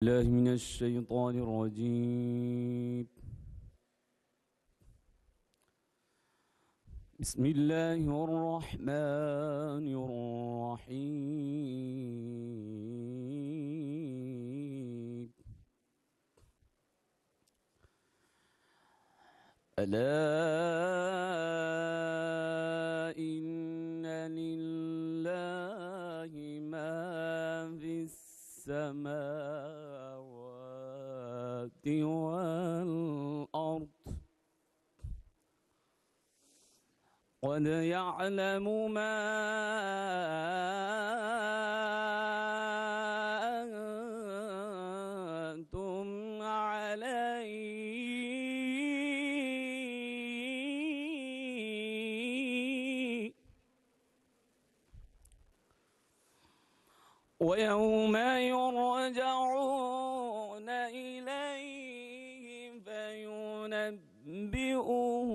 الله من الشيطان الرجيم. بسم الله الرحمن الرحيم. ألا إن لله ما في السماوات والأرض قد يعلم ما أنتم عليه ويوم يرجعون إليه فينبئهم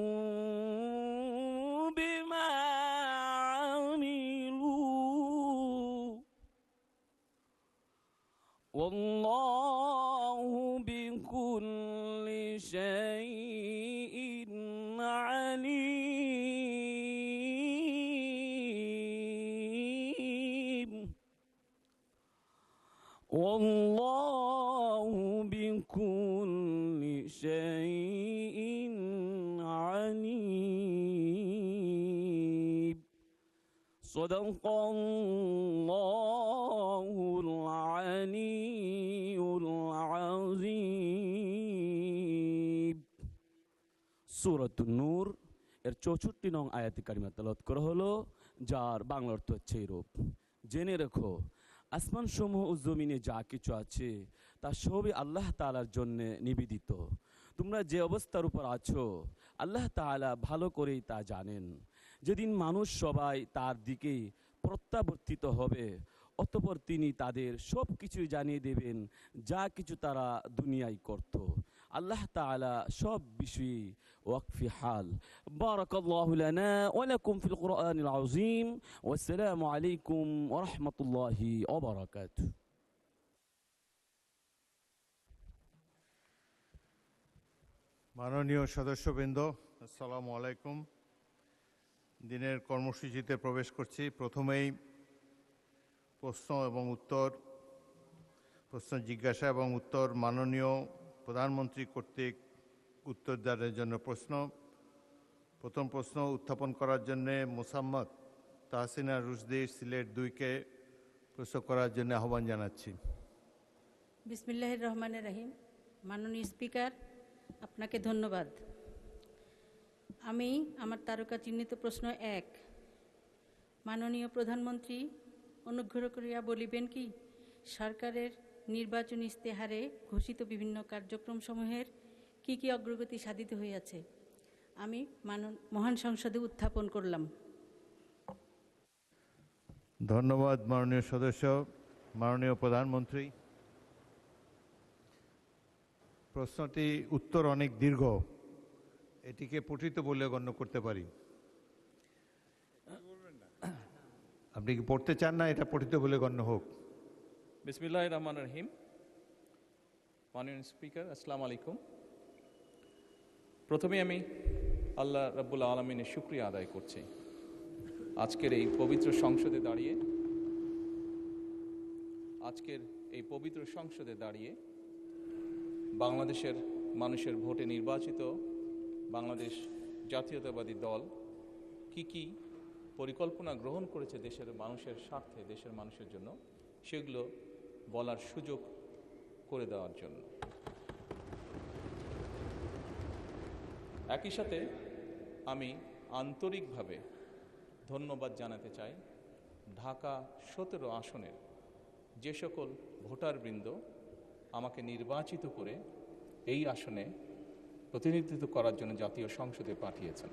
بما عملوا والله بكل شيء عليم والله بكل شيء عليم. صدق الله العلي العظيم. সূরাতুন নূর এর 64 নং আয়াতে কারিমা তেলাওয়াত করা হলো, যার বাংলা অর্থ হচ্ছে এরূপ: জেনে রেখো, আসমান সমূহ ও জমিনে যা কিছু আছে তা সবই আল্লাহ তাআলার জন্য নিবেদিত। তোমরা যে অবস্থার উপর আছো আল্লাহ তাআলা ভালো করেই তা জানেন। যেদিন মানুষ সবাই তার দিকে প্রত্যাবর্তিত হবে, অতঃপর তিনি তাদের সব কিছুই জানিয়ে দেবেন যা কিছু তারা দুনিয়ায় করত। আল্লাহ তাআলা সব বিষয়ে ওয়াকফি হাল। বারাকাল্লাহু লানা ওয়া লাকুম ফিল কুরআনিল আযীম। ওয়াসসালামু আলাইকুম ওয়া রাহমাতুল্লাহি ওয়া বারাকাতুহু। মাননীয় সদস্যবৃন্দ, আসসালামু আলাইকুম। দিনের কর্মসূচিতে প্রবেশ করছি। প্রথমেই প্রশ্ন জিজ্ঞাসা এবং উত্তর মাননীয় প্রধানমন্ত্রী কর্তৃক উত্তরদানের জন্য প্রথম প্রশ্ন উত্থাপন করার জন্য মোসাম্মদ তাহসিনা রুশদি, সিলেট 2-কে প্রশ্ন করার জন্য আহ্বান জানাচ্ছি। বিসমিল্লাহির রহমানির রহিম। মাননীয় স্পিকার, আপনাকে ধন্যবাদ। আমি আমার তারকা চিহ্নিত প্রশ্ন 1, মাননীয় প্রধানমন্ত্রী অনুগ্রহ করিয়া বলিবেন কি সরকারের নির্বাচনী ইস্তেহারে ঘোষিত বিভিন্ন কার্যক্রমসমূহের কি কি অগ্রগতি সাধিত হইয়াছে? আমি মহান সংসদে উত্থাপন করলাম। ধন্যবাদ মাননীয় সদস্য। মাননীয় প্রধানমন্ত্রী, প্রশ্নটি উত্তর অনেক দীর্ঘ, এটিকে পঠিত বলে গণ্য করতে পারি। আপনি কি পড়তে চান না এটা পঠিত বলে গণ্য হোক? বিসমিল্লাহির রহমানির রহিম। মাননীয় স্পিকার, আসসালামু আলাইকুম। প্রথমে আমি আল্লাহ রাব্বুল আলামিনের শুকরিয়া আদায় করছি আজকের এই পবিত্র সংসদে দাঁড়িয়ে বাংলাদেশের মানুষের ভোটে নির্বাচিত বাংলাদেশ জাতীয়তাবাদী দল কি পরিকল্পনা গ্রহণ করেছে দেশের মানুষের স্বার্থে, দেশের মানুষের জন্য, সেগুলো বলার সুযোগ করে দেওয়ার জন্য। একই সাথে আমি আন্তরিকভাবে ধন্যবাদ জানাতে চাই ঢাকা 17 আসনের যে সকল ভোটারবৃন্দ আমাকে নির্বাচিত করে এই আসনে প্রতিনিধিত্ব করার জন্য জাতীয় সংসদে পাঠিয়েছেন।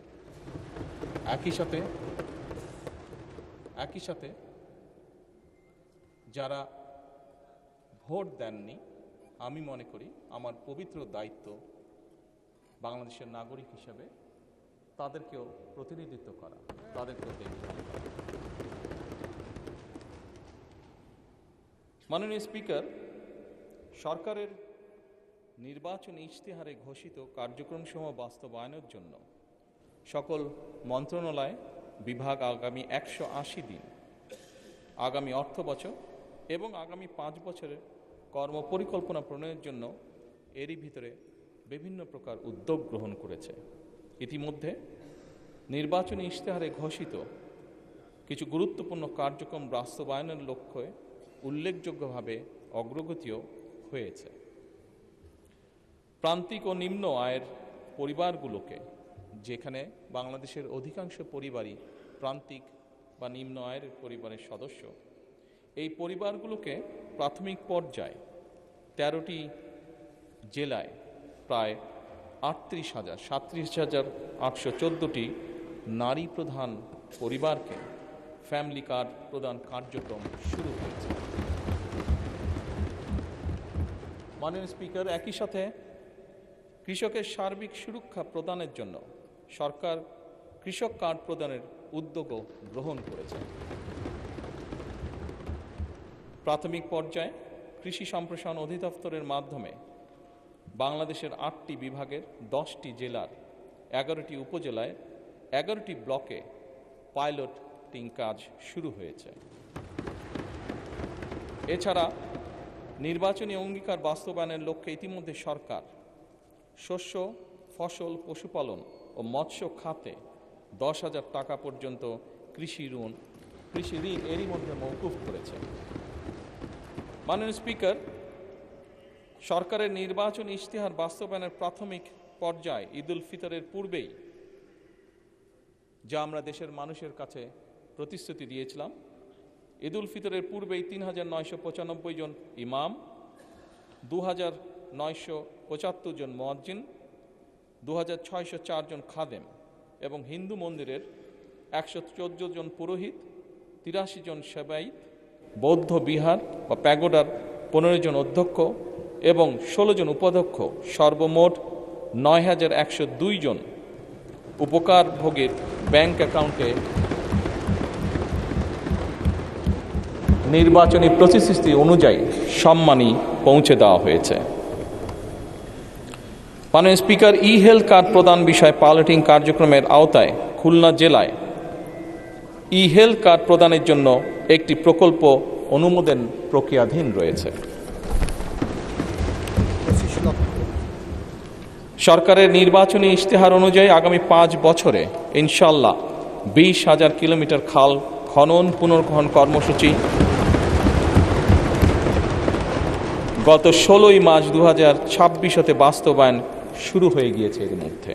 একই সাথে যারা ভোট দেননি, আমি মনে করি আমার পবিত্র দায়িত্ব বাংলাদেশের নাগরিক হিসেবে তাদেরকেও প্রতিনিধিত্ব করা, তাদেরকেও দেখভাল করা। মাননীয় স্পিকার, সরকারের নির্বাচনী ইশতেহারে ঘোষিত কার্যক্রমসমূহ বাস্তবায়নের জন্য সকল মন্ত্রণালয় বিভাগ আগামী 180 দিন, আগামী অর্থ বছর এবং আগামী 5 বছরের কর্মপরিকল্পনা প্রণয়নের জন্য এরই ভিতরে বিভিন্ন প্রকার উদ্যোগ গ্রহণ করেছে। ইতিমধ্যে নির্বাচনী ইশতেহারে ঘোষিত কিছু গুরুত্বপূর্ণ কার্যক্রম বাস্তবায়নের লক্ষ্যে উল্লেখযোগ্যভাবে অগ্রগতিও হয়েছে। প্রান্তিক ও নিম্ন আয়ের পরিবারগুলোকে, যেখানে বাংলাদেশের অধিকাংশ পরিবারই প্রান্তিক বা নিম্ন আয়ের পরিবারের সদস্য, এই পরিবারগুলোকে প্রাথমিক পর্যায়ে 13টি জেলায় প্রায় 37,814টি নারী প্রধান পরিবারকে ফ্যামিলি কার্ড প্রদান কার্যক্রম শুরু হয়েছে। মাননীয় স্পিকার, একই সাথে কৃষকের সার্বিক সুরক্ষা প্রদানের জন্য সরকার কৃষক কার্ড প্রদানের উদ্যোগও গ্রহণ করেছে। প্রাথমিক পর্যায়ে কৃষি সম্প্রসারণ অধিদপ্তরের মাধ্যমে বাংলাদেশের 8টি বিভাগের 10টি জেলার 11টি উপজেলায় 11টি ব্লকে পাইলটিং কাজ শুরু হয়েছে। এছাড়া নির্বাচনী অঙ্গীকার বাস্তবায়নের লক্ষ্যে ইতিমধ্যে সরকার শস্য, ফসল, পশুপালন ও মৎস্য খাতে 10,000 টাকা পর্যন্ত কৃষি ঋণ এরই মধ্যে মওকুফ করেছে। মাননীয় স্পিকার, সরকারের নির্বাচনী ইশতেহার বাস্তবায়নের প্রাথমিক পর্যায়ে ঈদ উল ফিতরের পূর্বেই যা আমরা দেশের মানুষের কাছে প্রতিশ্রুতি দিয়েছিলাম, ঈদ উল ফিতরের পূর্বেই 3,995 জন ইমাম, 2,975 জন মুয়াজ্জিন, 2,604 জন খাদেম এবং হিন্দু মন্দিরের 114 জন পুরোহিত, 83 জন সেবায়িত, বৌদ্ধ বিহার বা প্যাগোডার 15 জন অধ্যক্ষ এবং 16 জন উপাধ্যক্ষ, সর্বমোট 9,102 জন উপকারভোগীর ব্যাংক অ্যাকাউন্টে নির্বাচনী প্রতিশ্রুতি অনুযায়ী সম্মানী পৌঁছে দেওয়া হয়েছে। মাননীয় স্পিকার, ই হেলথ কার্ড প্রদান বিষয়ে পাইলটিং কার্যক্রমের আওতায় খুলনা জেলায় ই হেলথ কার্ড প্রদানের জন্য একটি প্রকল্প অনুমোদন প্রক্রিয়াধীন রয়েছে। সরকারের নির্বাচনী ইশতেহার অনুযায়ী আগামী 5 বছরে ইনশাল্লাহ 20,000 কিলোমিটার খাল খনন পুনর্খনন কর্মসূচি গত 16ই মার্চ 2026 হতে বাস্তবায়ন শুরু হয়ে গিয়েছে। এর মধ্যে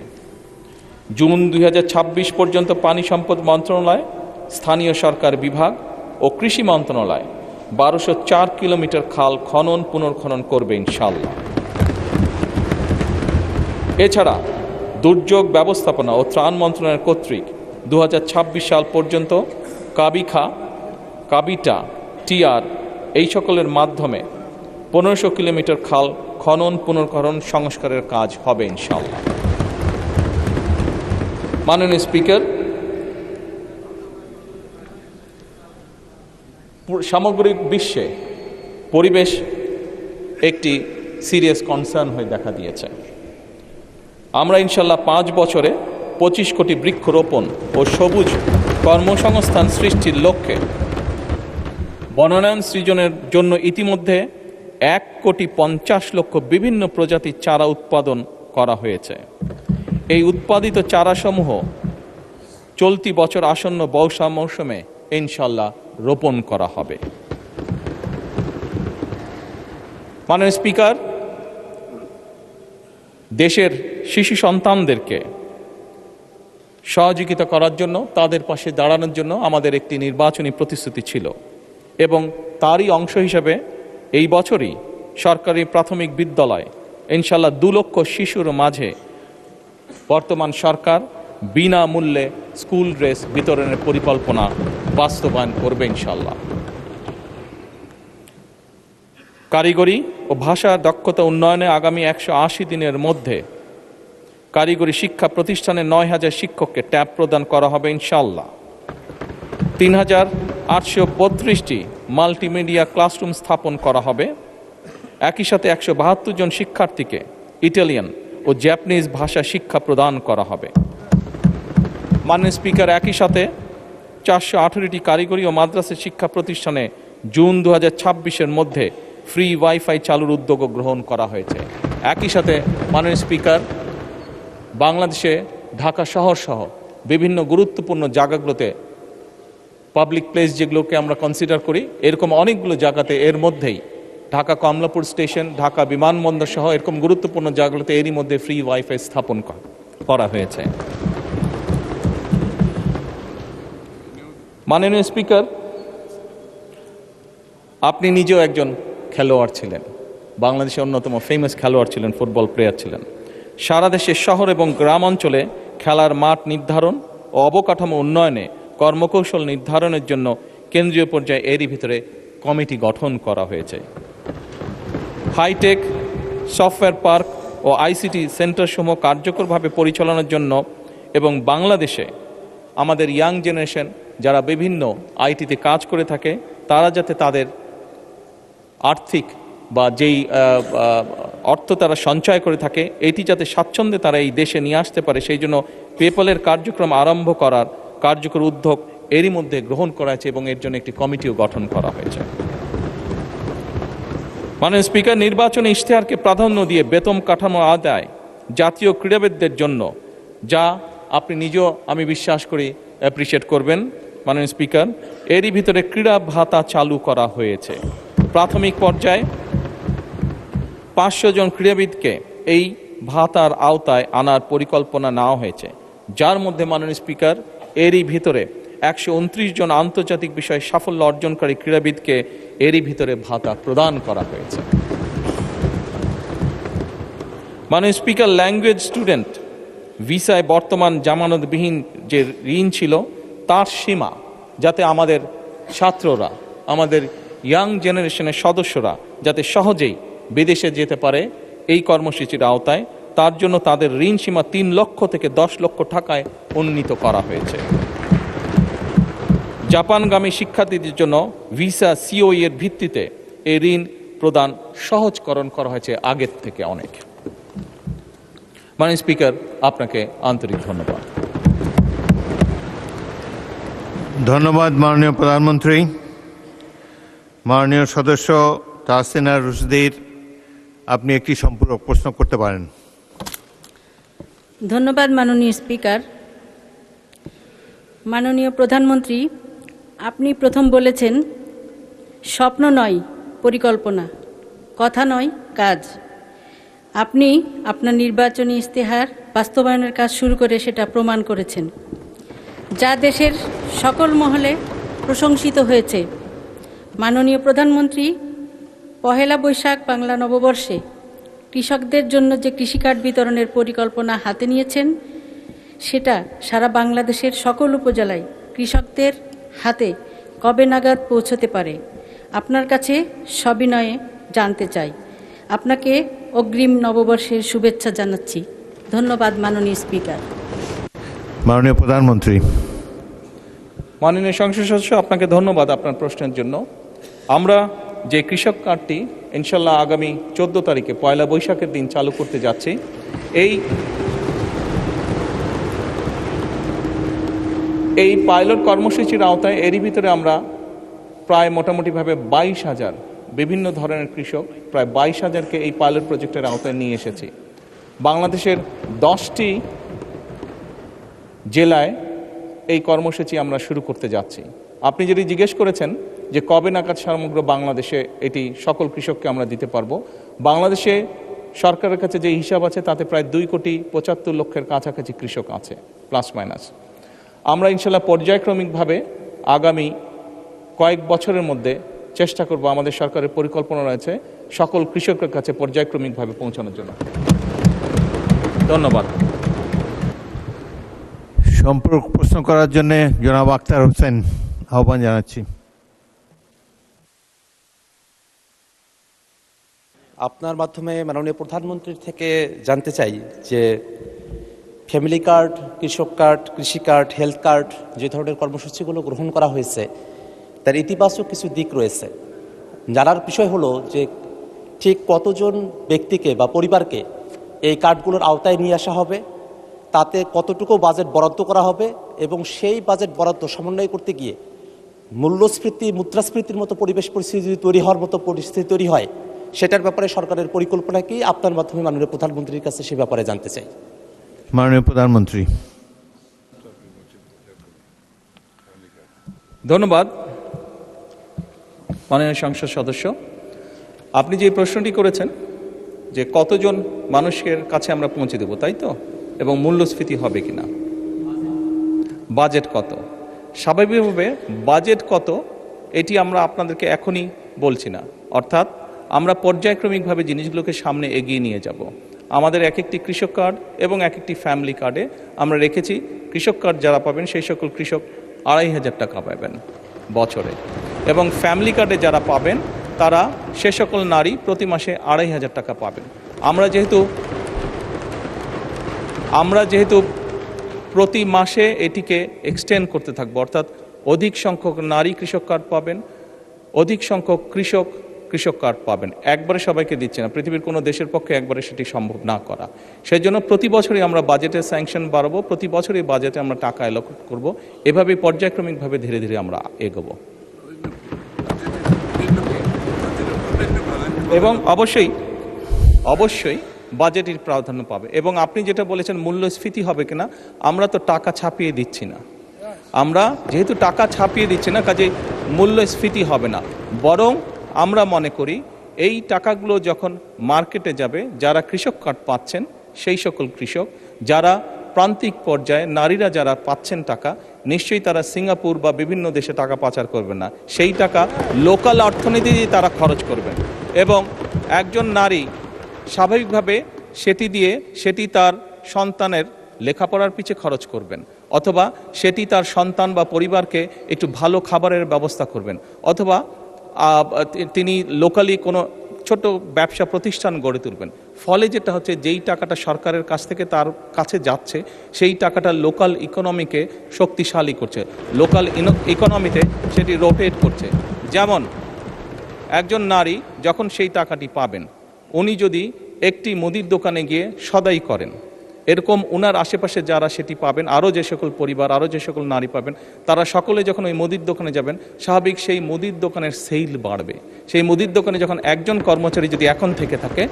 জুন 2026 পর্যন্ত পানি সম্পদ মন্ত্রণালয়, স্থানীয় সরকার বিভাগ ও কৃষি মন্ত্রণালয় 1204 কিলোমিটার খাল খনন পুনর্খনন করবে ইনশাল্লাহ। এছাড়া দুর্যোগ ব্যবস্থাপনা ও ত্রাণ মন্ত্রণালয় কর্তৃক 2026 সাল পর্যন্ত কাবিখা, কাবিটা, টিআর এই সকলের মাধ্যমে 1500 কিলোমিটার খাল খনন পুনর্খনন সংস্কারের কাজ হবে ইনশাআল্লাহ। মাননীয় স্পিকার, সামগ্রিক বিশ্বে পরিবেশ একটি সিরিয়াস কনসার্ন হয়ে দেখা দিয়েছে। আমরা ইনশাল্লাহ 5 বছরে 25 কোটি বৃক্ষরোপণ ও সবুজ কর্মসংস্থান সৃষ্টির লক্ষ্যে বনায়ন সৃজনের জন্য ইতিমধ্যে 1,50,00,000 বিভিন্ন প্রজাতির চারা উৎপাদন করা হয়েছে। এই উৎপাদিত চারাসমূহ চলতি বছর আসন্ন বর্ষা মৌসুমে ইনশাল্লাহ রোপণ করা হবে। মাননীয় স্পিকার, দেশের শিশু সন্তানদেরকে সহযোগিতা করার জন্য, তাদের পাশে দাঁড়ানোর জন্য আমাদের একটি নির্বাচনী প্রতিশ্রুতি ছিল এবং তারই অংশ হিসেবে এই বছরই সরকারি প্রাথমিক বিদ্যালয় ইনশাল্লাহ 2 লক্ষ শিশুর মাঝে বর্তমান সরকার বিনামূল্যে স্কুল ড্রেস বিতরণের পরিকল্পনা বাস্তবায়ন করবে ইনশাল্লাহ। কারিগরি ও ভাষা দক্ষতা উন্নয়নে আগামী 180 দিনের মধ্যে কারিগরি শিক্ষা প্রতিষ্ঠানে 9,000 শিক্ষককে ট্যাব প্রদান করা হবে ইনশাল্লাহ। 3,832টি মাল্টিমিডিয়া ক্লাসরুম স্থাপন করা হবে। একই সাথে 172 জন শিক্ষার্থীকে ইটালিয়ান ও জাপানিজ ভাষা শিক্ষা প্রদান করা হবে। মাননীয় স্পিকার, একই সাথে 418টি কারিগরি ও মাদ্রাসা শিক্ষা প্রতিষ্ঠানে জুন 2026-এর মধ্যে ফ্রি ওয়াইফাই চালুর উদ্যোগও গ্রহণ করা হয়েছে। একই সাথে মাননীয় স্পিকার, বাংলাদেশে ঢাকা শহর সহ বিভিন্ন গুরুত্বপূর্ণ জায়গাগুলোতে পাবলিক প্লেস যেগুলোকে আমরা কনসিডার করি, এরকম অনেকগুলো জায়গাতে এর মধ্যেই ঢাকা কমলাপুর স্টেশন, ঢাকা বিমানবন্দর সহ এরকম গুরুত্বপূর্ণ জায়গাগুলোতে এরই মধ্যে ফ্রি ওয়াইফাই স্থাপন করা হয়েছে। মাননীয় স্পিকার, আপনি নিজেও একজন খেলোয়াড় ছিলেন, বাংলাদেশের অন্যতম ফেমাস খেলোয়াড় ছিলেন, ফুটবল প্লেয়ার ছিলেন। সারা দেশের শহর এবং গ্রাম অঞ্চলে খেলার মাঠ নির্ধারণ ও অবকাঠামো উন্নয়নে কর্মকৌশল নির্ধারণের জন্য কেন্দ্রীয় পর্যায়ে এরই ভিতরে কমিটি গঠন করা হয়েছে। হাইটেক সফটওয়্যার পার্ক ও আইসিটি সেন্টারসমূহ কার্যকরভাবে পরিচালনার জন্য এবং বাংলাদেশে আমাদের ইয়াং জেনারেশন যারা বিভিন্ন আইটিতে কাজ করে থাকে তারা যাতে তাদের আর্থিক বা যেই অর্থ তারা সঞ্চয় করে থাকে এটি যাতে স্বাচ্ছন্দ্যে তারা এই দেশে নিয়ে আসতে পারে, সেই জন্য পেপ্যালের কার্যক্রম আরম্ভ করার কার্যকর উদ্যোগ এরই মধ্যে গ্রহণ করা হয়েছে এবং এর জন্য একটি কমিটিও গঠন করা হয়েছে। মাননীয় স্পিকার, নির্বাচনী ইশতেহারকে প্রাধান্য দিয়ে বেতন কাঠামো আদায় জাতীয় ক্রীড়াবিদদের জন্য, যা আপনি নিজেও আমি বিশ্বাস করি অ্যাপ্রিসিয়েট করবেন মাননীয় স্পিকার, এরই ভিতরে ক্রীড়া ভাতা চালু করা হয়েছে। প্রাথমিক পর্যায়ে 500 জন ক্রীড়াবিদকে এই ভাতার আওতায় আনার পরিকল্পনা নেওয়া হয়েছে, যার মধ্যে মাননীয় স্পিকার এরই ভিতরে 129 জন আন্তর্জাতিক বিষয়ে সাফল্য অর্জনকারী ক্রীড়াবিদকে এরই ভিতরে ভাতা প্রদান করা হয়েছে। মাননীয় স্পিকার, ল্যাঙ্গুয়েজ স্টুডেন্ট ভিসায় বর্তমান জামানতবিহীন যে ঋণ ছিল তার সীমা যাতে আমাদের ছাত্ররা, আমাদের ইয়াং জেনারেশনের সদস্যরা যাতে সহজেই বিদেশে যেতে পারে এই কর্মসূচির আওতায়, তার জন্য তাদের ঋণ সীমা 3 লক্ষ থেকে 10 লক্ষ টাকায় উন্নীত করা হয়েছে। জাপানগামী শিক্ষার্থীদের জন্য ভিসা সিওই এর ভিত্তিতে এই ঋণ প্রদান সহজকরণ করা হয়েছে আগের থেকে অনেক। মাননীয় স্পিকার, আপনাকে আন্তরিক ধন্যবাদ। ধন্যবাদ মাননীয় প্রধানমন্ত্রী। মাননীয় সদস্য তাহসিনা রুশদীর, আপনি একটি সম্পূরক প্রশ্ন করতে পারেন। ধন্যবাদ মাননীয় স্পিকার। মাননীয় প্রধানমন্ত্রী, আপনি প্রথম বলেছেন স্বপ্ন নয় পরিকল্পনা, কথা নয় কাজ। আপনি আপনার নির্বাচনী ইশতেহার বাস্তবায়নের কাজ শুরু করে সেটা প্রমাণ করেছেন, যা দেশের সকল মহলে প্রশংসিত হয়েছে। মাননীয় প্রধানমন্ত্রী, পহেলা বৈশাখ বাংলা নববর্ষে কৃষকদের জন্য যে কৃষিকার্ড বিতরণের পরিকল্পনা হাতে নিয়েছেন, সেটা সারা বাংলাদেশের সকল উপজেলায় কৃষকদের হাতে কবে নাগাদ পৌঁছতে পারে আপনার কাছে সবিনয়ে জানতে চাই। আপনাকে অগ্রিম নববর্ষের শুভেচ্ছা জানাচ্ছি। ধন্যবাদ মাননীয় স্পিকার। মাননীয় প্রধানমন্ত্রী। মাননীয় সংসদ সদস্য, আপনাকে ধন্যবাদ আপনার প্রশ্নের জন্য। আমরা যে কৃষক কার্ডটি ইনশাল্লাহ আগামী 14 তারিখে পয়লা বৈশাখের দিন চালু করতে যাচ্ছি, এই পাইলট কর্মসূচির আওতায় এরই ভিতরে আমরা প্রায় মোটামুটিভাবে 22,000 বিভিন্ন ধরনের কৃষক, প্রায় 22,000কে এই পাইলট প্রজেক্টের আওতায় নিয়ে এসেছি। বাংলাদেশের 10টি জেলায় এই কর্মসূচি আমরা শুরু করতে যাচ্ছি। আপনি যদি জিজ্ঞেস করেছেন যে কবে নাগাদ সমগ্র বাংলাদেশে এটি সকল কৃষককে আমরা দিতে পারবো, বাংলাদেশে সরকারের কাছে যে হিসাব আছে তাতে প্রায় 2,75,00,000 কাছাকাছি কৃষক আছে, প্লাস মাইনাস। আমরা ইনশাল্লাহ পর্যায়ক্রমিকভাবে আগামী কয়েক বছরের মধ্যে চেষ্টা করব, আমাদের সরকারের পরিকল্পনা রয়েছে সকল কৃষকের কাছে পর্যায়ক্রমিকভাবে পৌঁছানোর জন্য। ধন্যবাদ। সম্পূরক প্রশ্ন করার জন্য জনাব আখতার হোসেন আহ্বান জানাচ্ছি। আপনার মাধ্যমে মাননীয় প্রধানমন্ত্রীর থেকে জানতে চাই যে ফ্যামিলি কার্ড, কৃষক কার্ড, কৃষি কার্ড, হেলথ কার্ড যে ধরনের কর্মসূচিগুলো গ্রহণ করা হয়েছে তার ইতিবাচক কিছু দিক রয়েছে। জানার বিষয় হলো যে ঠিক কতজন ব্যক্তিকে বা পরিবারকে এই কার্ডগুলোর আওতায় নিয়ে আসা হবে, তাতে কতটুকু বাজেট বরাদ্দ করা হবে এবং সেই বাজেট বরাদ্দ সমন্বয় করতে গিয়ে মূল্যস্ফীতি মুদ্রাস্ফীতির মতো পরিবেশ পরিস্থিতি তৈরি হওয়ার মতো পরিস্থিতি তৈরি হয়, সেটার ব্যাপারে সরকারের পরিকল্পনা কি? আপনার মাধ্যমে মাননীয় প্রধানমন্ত্রীর কাছে সে ব্যাপারে জানতে চাই। মাননীয় প্রধানমন্ত্রী। ধন্যবাদ মাননীয় সংসদ সদস্য। আপনি যে প্রশ্নটি করেছেন যে কতজন মানুষের কাছে আমরা পৌঁছে দেব, তাই তো, এবং মূল্যস্ফীতি হবে কিনা, বাজেট কত, স্বাভাবিকভাবে বাজেট কত এটি আমরা আপনাদেরকে এখনই বলছি না। অর্থাৎ আমরা পর্যায়ক্রমিকভাবে জিনিসগুলোকে সামনে এগিয়ে নিয়ে যাব। আমাদের এক একটি কৃষক কার্ড এবং এক একটি ফ্যামিলি কার্ডে আমরা রেখেছি কৃষক কার্ড যারা পাবেন সেই সকল কৃষক 2,500 টাকা পাবেন বছরে, এবং ফ্যামিলি কার্ডে যারা পাবেন তারা সে সকল নারী প্রতি মাসে 2,500 টাকা পাবেন। আমরা যেহেতু প্রতি মাসে এটিকে এক্সটেন্ড করতে থাকবো, অর্থাৎ অধিক সংখ্যক নারী কৃষক কার্ড পাবেন, অধিক সংখ্যক কৃষক কার্ড পাবেন। একবারে সবাইকে দিচ্ছে না, পৃথিবীর কোনো দেশের পক্ষে একবারে সেটি সম্ভব না করা। সেই জন্য প্রতি বছরই আমরা বাজেটের স্যাংশন বাড়াবো, প্রতি বছরই বাজেটে আমরা টাকা অ্যালোকেট করব, এভাবে পর্যায়ক্রমিকভাবে ধীরে ধীরে আমরা এগোবো। এবং অবশ্যই বাজেটের প্রাধান্য পাবে। এবং আপনি যেটা বলেছেন মূল্যস্ফীতি হবে কিনা, আমরা তো টাকা ছাপিয়ে দিচ্ছি না। আমরা যেহেতু টাকা ছাপিয়ে দিচ্ছি না, কাজে মূল্যস্ফীতি হবে না। বরং আমরা মনে করি এই টাকাগুলো যখন মার্কেটে যাবে, যারা কৃষক কার্ড পাচ্ছেন সেই সকল কৃষক, যারা প্রান্তিক পর্যায়ে নারীরা যারা পাচ্ছেন টাকা, নিশ্চয়ই তারা সিঙ্গাপুর বা বিভিন্ন দেশে টাকা পাচার করবেন না, সেই টাকা লোকাল অর্থনীতি দিয়ে তারা খরচ করবেন। এবং একজন নারী স্বাভাবিকভাবে সেটি তার সন্তানের লেখাপড়ার পিছে খরচ করবেন, অথবা সেটি তার সন্তান বা পরিবারকে একটু ভালো খাবারের ব্যবস্থা করবেন, অথবা তিনি লোকালি কোনো ছোট ব্যবসা প্রতিষ্ঠান গড়ে তুলবেন। ফলে যেটা হচ্ছে, যেই টাকাটা সরকারের কাছ থেকে তার কাছে যাচ্ছে সেই টাকাটা লোকাল ইকোনমিকে শক্তিশালী করছে, লোকাল ইকোনমিতে সেটি রোটেট করছে। যেমন একজন নারী যখন সেই টাকাটি পাবেন, উনি যদি একটি মুদির দোকানে গিয়ে সদাই করেন, এরকম উনার আশেপাশে যারা সেটি পাবেন, আরও যে সকল পরিবার, আরও যে সকল নারী পাবেন, তারা সকলে যখন ওই মুদির দোকানে যাবেন, স্বাভাবিক সেই মুদির দোকানের সেল বাড়বে। সেই মুদির দোকানে যখন একজন কর্মচারী যদি এখন থেকে থাকে,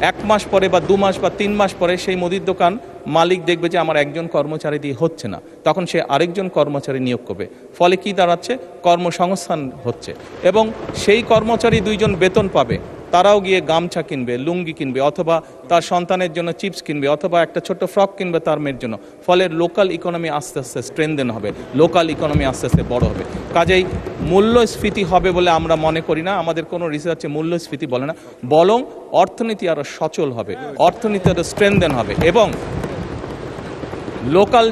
1 মাস পরে বা 2 মাস বা 3 মাস পরে সেই মুদির দোকান মালিক দেখবে যে আমার একজন কর্মচারী দিয়ে হচ্ছে না, তখন সে আরেকজন কর্মচারী নিয়োগ করবে। ফলে কি দাঁড়াচ্ছে, কর্মসংস্থান হচ্ছে, এবং সেই কর্মচারী 2 জন বেতন পাবে, তারাও গিয়ে গামছা কিনবে, লুঙ্গি কিনবে, অথবা তার সন্তানের জন্য চিপস কিনবে, অথবা একটা ছোট্ট ফ্রক কিনবে তার মেয়ের জন্য। ফলে লোকাল ইকোনমি আস্তে আস্তে স্ট্রেনদেন হবে, লোকাল ইকোনমি আস্তে আস্তে বড় হবে। কাজেই মূল্যস্ফীতি হবে বলে আমরা মনে করি না, আমাদের কোনো রিসার্চে মূল্যস্ফীতি বলে না, বরং অর্থনীতি আরও সচল হবে, অর্থনীতি আরও স্ট্রেনদেন হবে। এবং লোকাল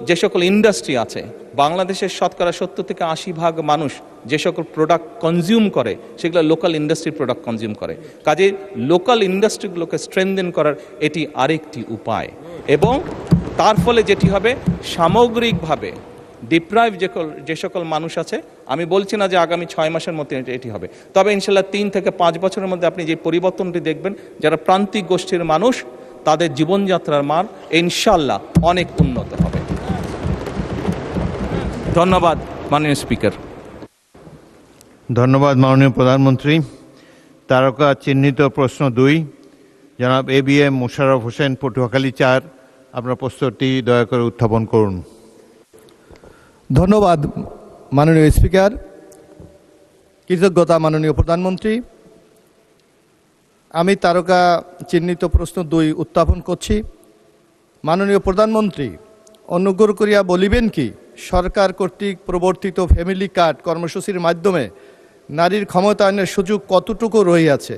যে সকল ইন্ডাস্ট্রি আছে, বাংলাদেশের শতকরা 70 থেকে 80% মানুষ যে সকল প্রোডাক্ট কনজিউম করে, সেগুলো লোকাল ইন্ডাস্ট্রির প্রোডাক্ট কনজিউম করে। কাজে লোকাল ইন্ডাস্ট্রিগুলোকে স্ট্রেনদেন করার এটি আরেকটি উপায়। এবং তার ফলে যেটি হবে, সামগ্রিকভাবে ডিপ্রাইভ যে সকল মানুষ আছে, আমি বলছি না যে আগামী 6 মাসের মধ্যে এটি হবে, তবে ইনশাল্লাহ 3 থেকে 5 বছরের মধ্যে আপনি যে পরিবর্তনটি দেখবেন, যারা প্রান্তিক গোষ্ঠীর মানুষ, তাদের জীবনযাত্রার মান ইনশাল্লাহ অনেক উন্নত হবে। ধন্যবাদ মাননীয় স্পিকার। ধন্যবাদ মাননীয় প্রধানমন্ত্রী। তারকা চিহ্নিত প্রশ্ন 2, জনাব ABM মোশাররফ হোসেন, পটুয়াখালী 4। আপনার প্রশ্নটি দয়া করে উত্থাপন করুন। ধন্যবাদ মাননীয় স্পিকার। কৃতজ্ঞতা মাননীয় প্রধানমন্ত্রী। আমি তারকা চিহ্নিত প্রশ্ন 2 উত্থাপন করছি। মাননীয় প্রধানমন্ত্রী, অনুগ্রহ করিয়া বলিবেন কি, সরকার কর্তৃক প্রবর্তিত ফ্যামিলি কার্ড কর্মসূচির মাধ্যমে নারীর ক্ষমতায়নের সুযোগ কতটুকু রহিয়াছে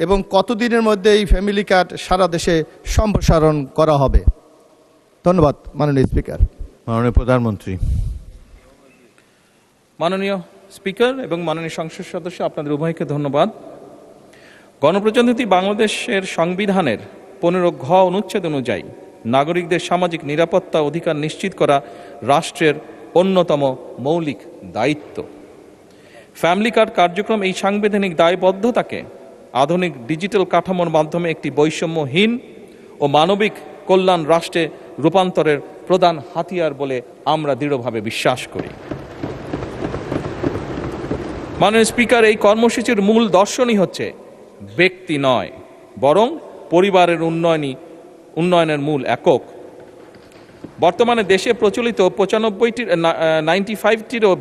এবং কতদিনের মধ্যে এই ফ্যামিলি কার্ড সারা দেশে সম্প্রসারণ করা হবে? ধন্যবাদ মাননীয় স্পিকার। মাননীয় প্রধানমন্ত্রী। মাননীয় স্পিকার এবং মাননীয় সংসদ সদস্য, আপনাদের উভয়কে ধন্যবাদ। গণপ্রজাতন্ত্রী বাংলাদেশের সংবিধানের 15 ঘ অনুচ্ছেদ অনুযায়ী নাগরিকদের সামাজিক নিরাপত্তা অধিকার নিশ্চিত করা রাষ্ট্রের অন্যতম মৌলিক দায়িত্ব। ফ্যামিলি কার্ড কার্যক্রম এই সাংবিধানিক দায়বদ্ধতাকে আধুনিক ডিজিটাল কাঠামোর মাধ্যমে একটি বৈষম্যহীন ও মানবিক কল্যাণ রাষ্ট্রে রূপান্তরের প্রধান হাতিয়ার বলে আমরা দৃঢ়ভাবে বিশ্বাস করি। মাননীয় স্পিকার, এই কর্মসূচির মূল দর্শনই হচ্ছে ব্যক্তি নয়, বরং পরিবারের উন্নয়নের মূল একক। বর্তমানে দেশে প্রচলিত 95টিরও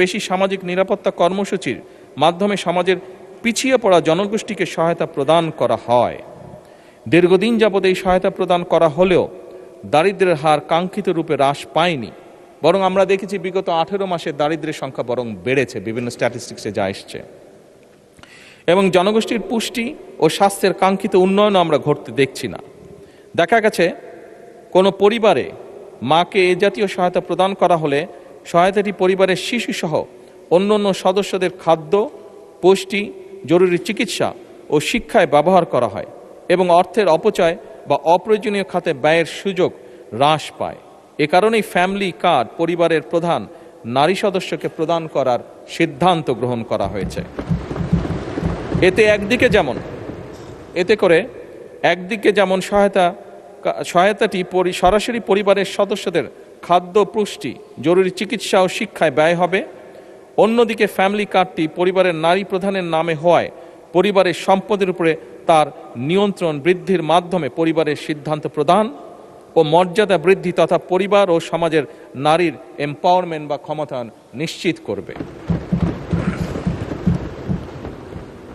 বেশি সামাজিক নিরাপত্তা কর্মসূচির মাধ্যমে সমাজের পিছিয়ে পড়া জনগোষ্ঠীকে সহায়তা প্রদান করা হয়। দীর্ঘদিন যাবৎ এই সহায়তা প্রদান করা হলেও দারিদ্র্যের হার কাঙ্ক্ষিত রূপে হ্রাস পায়নি, বরং আমরা দেখেছি বিগত 18 মাসে দারিদ্র্যের সংখ্যা বরং বেড়েছে, বিভিন্ন স্ট্যাটিস্টিক্সে যা এসছে। এবং জনগোষ্ঠীর পুষ্টি ও স্বাস্থ্যের কাঙ্ক্ষিত উন্নয়নও আমরা ঘটতে দেখছি না। দেখা গেছে কোনো পরিবারে মাকে এ জাতীয় সহায়তা প্রদান করা হলে সহায়তাটি পরিবারের শিশুসহ অন্যান্য সদস্যদের খাদ্য, পুষ্টি, জরুরি চিকিৎসা ও শিক্ষায় ব্যবহার করা হয় এবং অর্থের অপচয় বা অপ্রয়োজনীয় খাতে ব্যয়ের সুযোগ হ্রাস পায়। এ কারণেই ফ্যামিলি কার্ড পরিবারের প্রধান নারী সদস্যকে প্রদান করার সিদ্ধান্ত গ্রহণ করা হয়েছে। একদিকে যেমন সহায়তাটি সরাসরি পরিবারের সদস্যদের খাদ্য, পুষ্টি, জরুরি চিকিৎসা ও শিক্ষায় ব্যয় হবে, অন্যদিকে ফ্যামিলি কার্ডটি পরিবারের নারী প্রধানের নামে হওয়ায় পরিবারের সম্পদের উপরে তার নিয়ন্ত্রণ বৃদ্ধির মাধ্যমে পরিবারের সিদ্ধান্ত প্রদান ও মর্যাদা বৃদ্ধি তথা পরিবার ও সমাজের নারীর এম্পাওয়ারমেন্ট বা ক্ষমতায়ন নিশ্চিত করবে।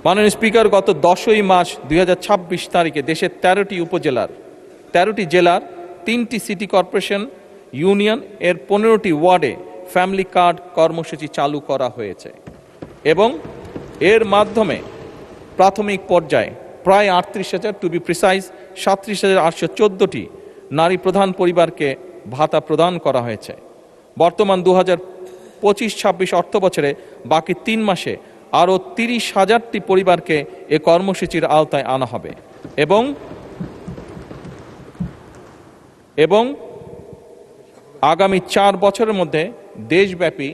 মাননীয় স্পিকার, গত 10ই মার্চ 2026 তারিখে দেশের 13টি জেলার 3টি সিটি কর্পোরেশন ইউনিয়ন এর 15টি ওয়ার্ডে ফ্যামিলি কার্ড কর্মসূচি চালু করা হয়েছে এবং এর মাধ্যমে প্রাথমিক পর্যায়ে প্রায় 38,000, টু বি প্রিসাইজ 37,814টি নারী প্রধান পরিবারকে ভাতা প্রদান করা হয়েছে। বর্তমান 2025-26 অর্থ বছরে বাকি 3 মাসে আরও 30,000টি পরিবারকে এ কর্মসূচির আওতায় আনা হবে এবং আগামী 4 বছরের মধ্যে দেশব্যাপী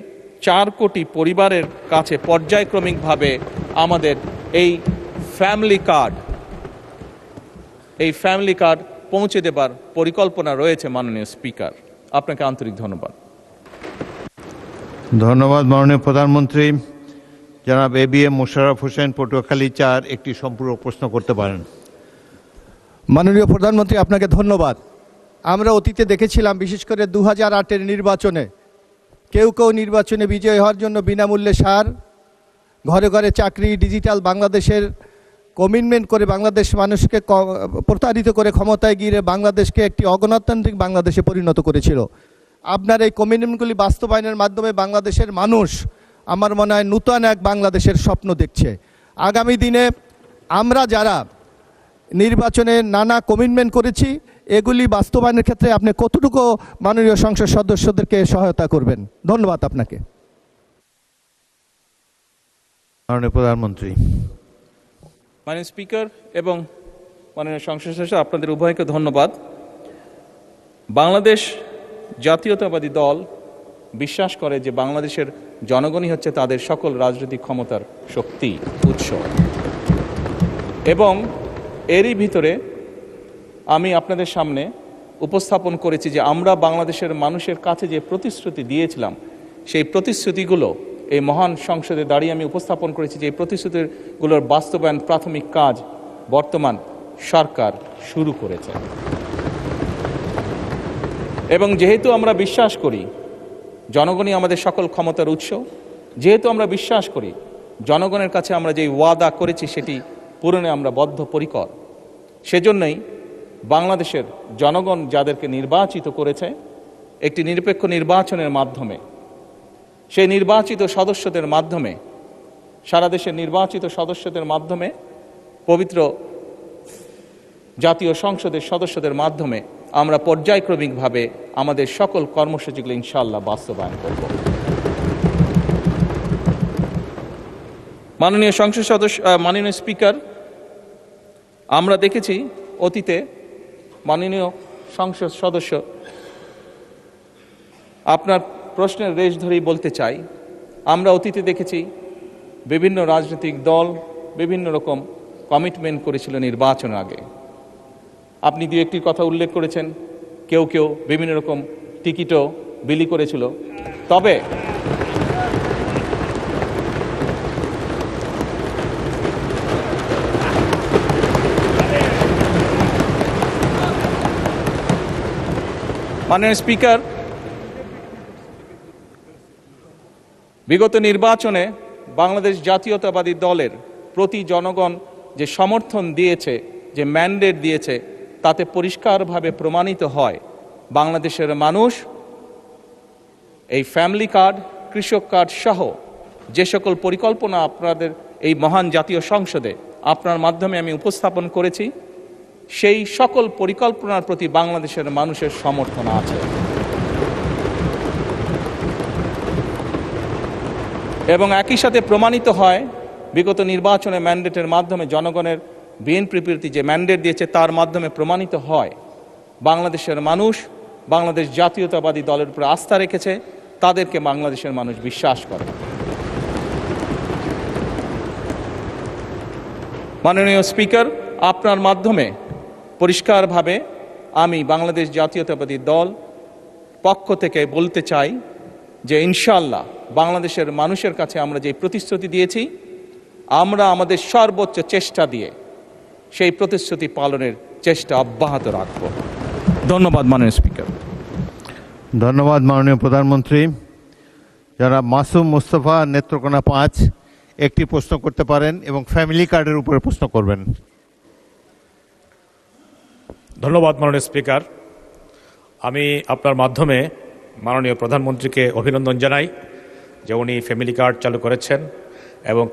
4 কোটি পরিবারের কাছে পর্যায়ক্রমিকভাবে আমাদের এই ফ্যামিলি কার্ড পৌঁছে দেবার পরিকল্পনা রয়েছে। মাননীয় স্পিকার, আপনাকে আন্তরিক ধন্যবাদ। ধন্যবাদ মাননীয় প্রধানমন্ত্রী। জনাব ABM মোশাররফ হোসেন, পটুয়াখালী 4, একটি সম্পূরক প্রশ্ন করতে পারেন। মাননীয় প্রধানমন্ত্রী, আপনাকে ধন্যবাদ। আমরা অতীতে দেখেছিলাম, বিশেষ করে 2008-এর নির্বাচনে কেউ নির্বাচনে বিজয়ী হওয়ার জন্য বিনামূল্যে সার, ঘরে ঘরে চাকরি, ডিজিটাল বাংলাদেশের কমিটমেন্ট করে বাংলাদেশ মানুষকে প্রতারিত করে ক্ষমতায় গিয়ে বাংলাদেশকে একটি অগণতান্ত্রিক বাংলাদেশে পরিণত করেছিল। আপনার এই কমিটমেন্টগুলি বাস্তবায়নের মাধ্যমে বাংলাদেশের মানুষ, আমার মনে হয়, নূতন এক বাংলাদেশের স্বপ্ন দেখছে। আগামী দিনে আমরা যারা নির্বাচনে নানা কমিটমেন্ট করেছি, এগুলি বাস্তবায়নের ক্ষেত্রে আপনি কতটুকু মাননীয় সংসদ সদস্যদেরকে সহায়তা করবেন? ধন্যবাদ আপনাকে। মাননীয় প্রধানমন্ত্রী। মাননীয় স্পিকার এবং মাননীয় সংসদ সদস্য, আপনাদের উভয়কে ধন্যবাদ। বাংলাদেশ জাতীয়তাবাদী দল বিশ্বাস করে যে বাংলাদেশের জনগণই হচ্ছে তাদের সকল রাজনৈতিক ক্ষমতার শক্তি, উৎস। এবং এরই ভিতরে আমি আপনাদের সামনে উপস্থাপন করেছি যে আমরা বাংলাদেশের মানুষের কাছে যে প্রতিশ্রুতি দিয়েছিলাম, সেই প্রতিশ্রুতিগুলো এই মহান সংসদে দাঁড়িয়ে আমি উপস্থাপন করেছি যে এই প্রতিশ্রুতিগুলোর বাস্তবায়ন প্রাথমিক কাজ বর্তমান সরকার শুরু করেছে। এবং যেহেতু আমরা বিশ্বাস করি জনগণই আমাদের সকল ক্ষমতার উৎস, যেহেতু আমরা বিশ্বাস করি জনগণের কাছে আমরা যে ওয়াদা করেছি সেটি পূরণে আমরা বদ্ধপরিকর, সেজন্যই বাংলাদেশের জনগণ যাদেরকে নির্বাচিত করেছে একটি নিরপেক্ষ নির্বাচনের মাধ্যমে, সেই নির্বাচিত সদস্যদের মাধ্যমে, সারা দেশের নির্বাচিত সদস্যদের মাধ্যমে, পবিত্র জাতীয় সংসদের সদস্যদের মাধ্যমে আমরা পর্যায়ক্রমিকভাবে আমাদের সকল কর্মসূচিগুলো ইনশাআল্লাহ বাস্তবায়ন করব। মাননীয় সংসদ সদস্য, মাননীয় স্পিকার, আমরা দেখেছি অতীতে, মাননীয় সংসদ সদস্য, আপনার প্রশ্নের রেশ ধরেই বলতে চাই, আমরা অতীতে দেখেছি বিভিন্ন রাজনৈতিক দল বিভিন্ন রকম কমিটমেন্ট করেছিল নির্বাচনের আগে। আপনি দু একটির কথা উল্লেখ করেছেন, কেউ কেউ বিভিন্ন রকম টিকিটও বিলি করেছিল। তবে মাননীয় স্পিকার, বিগত নির্বাচনে বাংলাদেশ জাতীয়তাবাদী দলের প্রতি জনগণ যে সমর্থন দিয়েছে, যে ম্যান্ডেট দিয়েছে, তাতে পরিষ্কারভাবে প্রমাণিত হয় বাংলাদেশের মানুষ এই ফ্যামিলি কার্ড, কৃষক কার্ড সহ যে সকল পরিকল্পনা আপনাদের এই মহান জাতীয় সংসদে আপনার মাধ্যমে আমি উপস্থাপন করেছি, সেই সকল পরিকল্পনার প্রতি বাংলাদেশের মানুষের সমর্থন আছে। এবং একই সাথে প্রমাণিত হয় বিগত নির্বাচনে ম্যান্ডেটের মাধ্যমে জনগণের বিএনপির প্রতি যে ম্যান্ডেট দিয়েছে তার মাধ্যমে প্রমাণিত হয় বাংলাদেশের মানুষ বাংলাদেশ জাতীয়তাবাদী দলের উপর আস্থা রেখেছে, তাদেরকে বাংলাদেশের মানুষ বিশ্বাস করে। মাননীয় স্পিকার, আপনার মাধ্যমে পরিষ্কারভাবে আমি বাংলাদেশ জাতীয়তাবাদী দল পক্ষ থেকে বলতে চাই যে ইনশাআল্লাহ বাংলাদেশের মানুষের কাছে আমরা যে প্রতিশ্রুতি দিয়েছি, আমরা আমাদের সর্বোচ্চ চেষ্টা দিয়ে সেই প্রতিশ্রুতি পালনের চেষ্টা অব্যাহত রাখব। ধন্যবাদ মাননীয় স্পিকার। ধন্যবাদ মাননীয় প্রধানমন্ত্রী। যারা মাসুম মুস্তফা, নেত্রকোনা 5, একটি প্রশ্ন করতে পারেন এবং ফ্যামিলি কার্ডের উপরে প্রশ্ন করবেন। ধন্যবাদ মাননীয় স্পিকার। আমি আপনার মাধ্যমে মাননীয় প্রধানমন্ত্রীকে অভিনন্দন জানাই যে উনি ফ্যামিলি কার্ড চালু করেছেন এবং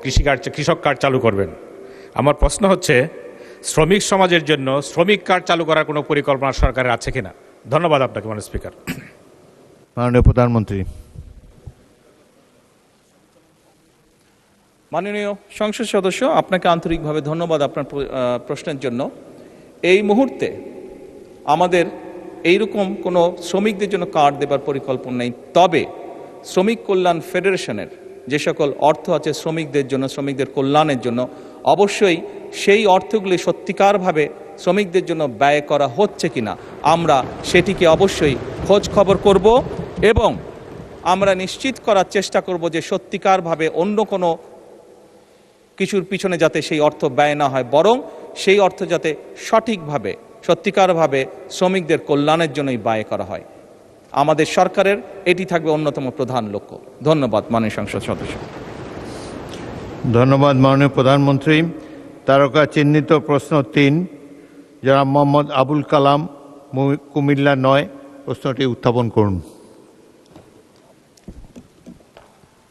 কৃষক কার্ড চালু করবেন। আমার প্রশ্ন হচ্ছে, শ্রমিক সমাজের জন্য শ্রমিক কার্ড চালু করার কোনো পরিকল্পনা সরকারের আছে কিনা? ধন্যবাদ আপনাকে মাননীয় স্পিকার। মাননীয় প্রধানমন্ত্রী। মাননীয় সংসদ সদস্য, আপনাকে আন্তরিকভাবে ধন্যবাদ আপনার প্রশ্নের জন্য। এই মুহূর্তে আমাদের এইরকম কোনো শ্রমিকদের জন্য কার্ড দেবার পরিকল্পনা নেই, তবে শ্রমিক কল্যাণ ফেডারেশনের যে সকল অর্থ আছে শ্রমিকদের জন্য, শ্রমিকদের কল্যাণের জন্য, অবশ্যই সেই অর্থগুলি সত্যিকারভাবে শ্রমিকদের জন্য ব্যয় করা হচ্ছে কিনা আমরা সেটিকে অবশ্যই খোঁজ খবর করব এবং আমরা নিশ্চিত করার চেষ্টা করব যে সত্যিকারভাবে অন্য কোনো কিছুর পিছনে যাতে সেই অর্থ ব্যয় না হয়, বরং সেই অর্থ যাতে সঠিকভাবে সত্যিকারভাবে শ্রমিকদের কল্যাণের জন্যই ব্যয় করা হয়। আমাদের সরকারের এটি থাকবে অন্যতম প্রধান লক্ষ্য। ধন্যবাদ মাননীয় সংসদ সদস্য। ধন্যবাদ মাননীয় প্রধানমন্ত্রী। তারকা চিহ্নিত প্রশ্ন 3, যারা মোহাম্মদ আবুল কালাম, কুমিল্লা 9, প্রশ্নটি উত্থাপন করুন।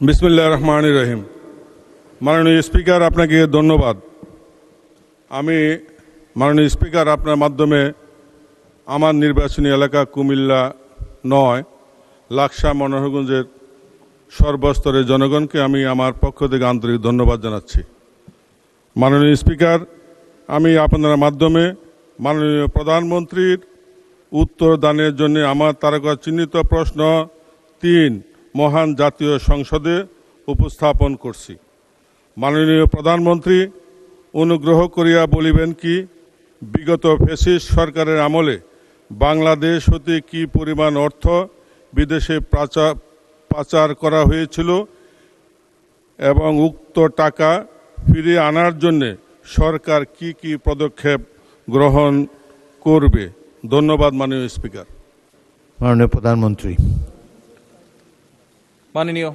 বিসমিল্লাহির রহমানির রহিম। মাননীয় স্পিকার, আপনাকে ধন্যবাদ। আমি মাননীয় স্পিকার আপনার মাধ্যমে আমার নির্বাচনী এলাকা কুমিল্লা 9 লাকসা মনোহরগঞ্জের সর্বস্তরের জনগণকে আমি আমার পক্ষ থেকে আন্তরিক ধন্যবাদ জানাচ্ছি। মাননীয় স্পিকার, আমি আপনার মাধ্যমে মাননীয় প্রধানমন্ত্রীর উত্তর দানের জন্য আমার তারকা চিহ্নিত প্রশ্ন 3 মহান জাতীয় সংসদে উপস্থাপন করছি। মাননীয় প্রধানমন্ত্রী, অনুগ্রহ করিয়া বলিবেন কি, বিগত ফ্যাসিস্ট সরকারের আমলে বাংলাদেশ হতে কি পরিমাণ অর্থ বিদেশে পাচার করা হয়েছিল এবং উক্ত টাকা ফিরিয়ে আনার জন্য সরকার কি কি পদক্ষেপ গ্রহণ করবে? ধন্যবাদ মাননীয় স্পিকার। মাননীয় প্রধানমন্ত্রী। মাননীয়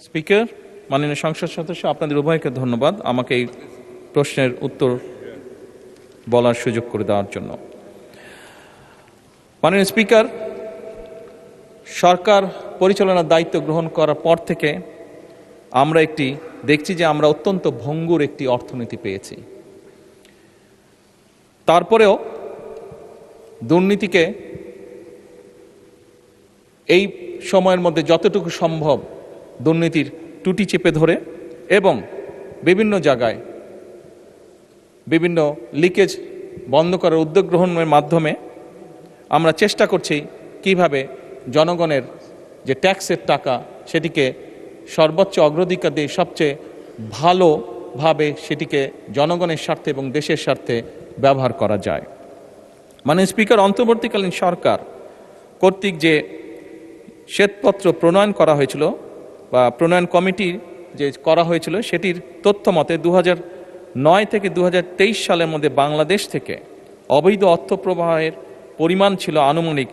স্পিকার, মাননীয় সংসদ সদস্য, আপনাদের উভয়কে ধন্যবাদ আমাকে এই প্রশ্নের উত্তর বলার সুযোগ করে দেওয়ার জন্য। মাননীয় স্পিকার, সরকার পরিচালনার দায়িত্ব গ্রহণ করার পর থেকে আমরা দেখছি যে আমরা অত্যন্ত ভঙ্গুর একটি অর্থনীতি পেয়েছি। তারপরেও দুর্নীতিকে এই সময়ের মধ্যে যতটুকু সম্ভব দুর্নীতির টুটি চেপে ধরে এবং বিভিন্ন জায়গায় বিভিন্ন লিকেজ বন্ধ করার উদ্যোগ গ্রহণের মাধ্যমে আমরা চেষ্টা করছি কিভাবে জনগণের যে ট্যাক্সের টাকা সেটিকে সর্বোচ্চ অগ্রাধিকার দিয়ে সবচেয়ে ভালোভাবে সেটিকে জনগণের স্বার্থে এবং দেশের স্বার্থে ব্যবহার করা যায়। মাননীয় স্পিকার, অন্তর্বর্তীকালীন সরকার কর্তৃক যে শ্বেতপত্র প্রণয়ন করা হয়েছিল বা প্রণয়ন কমিটি যে করা হয়েছিল, সেটির তথ্য মতে 2009 থেকে 2023 সালের মধ্যে বাংলাদেশ থেকে অবৈধ অর্থ প্রবাহের পরিমাণ ছিল আনুমানিক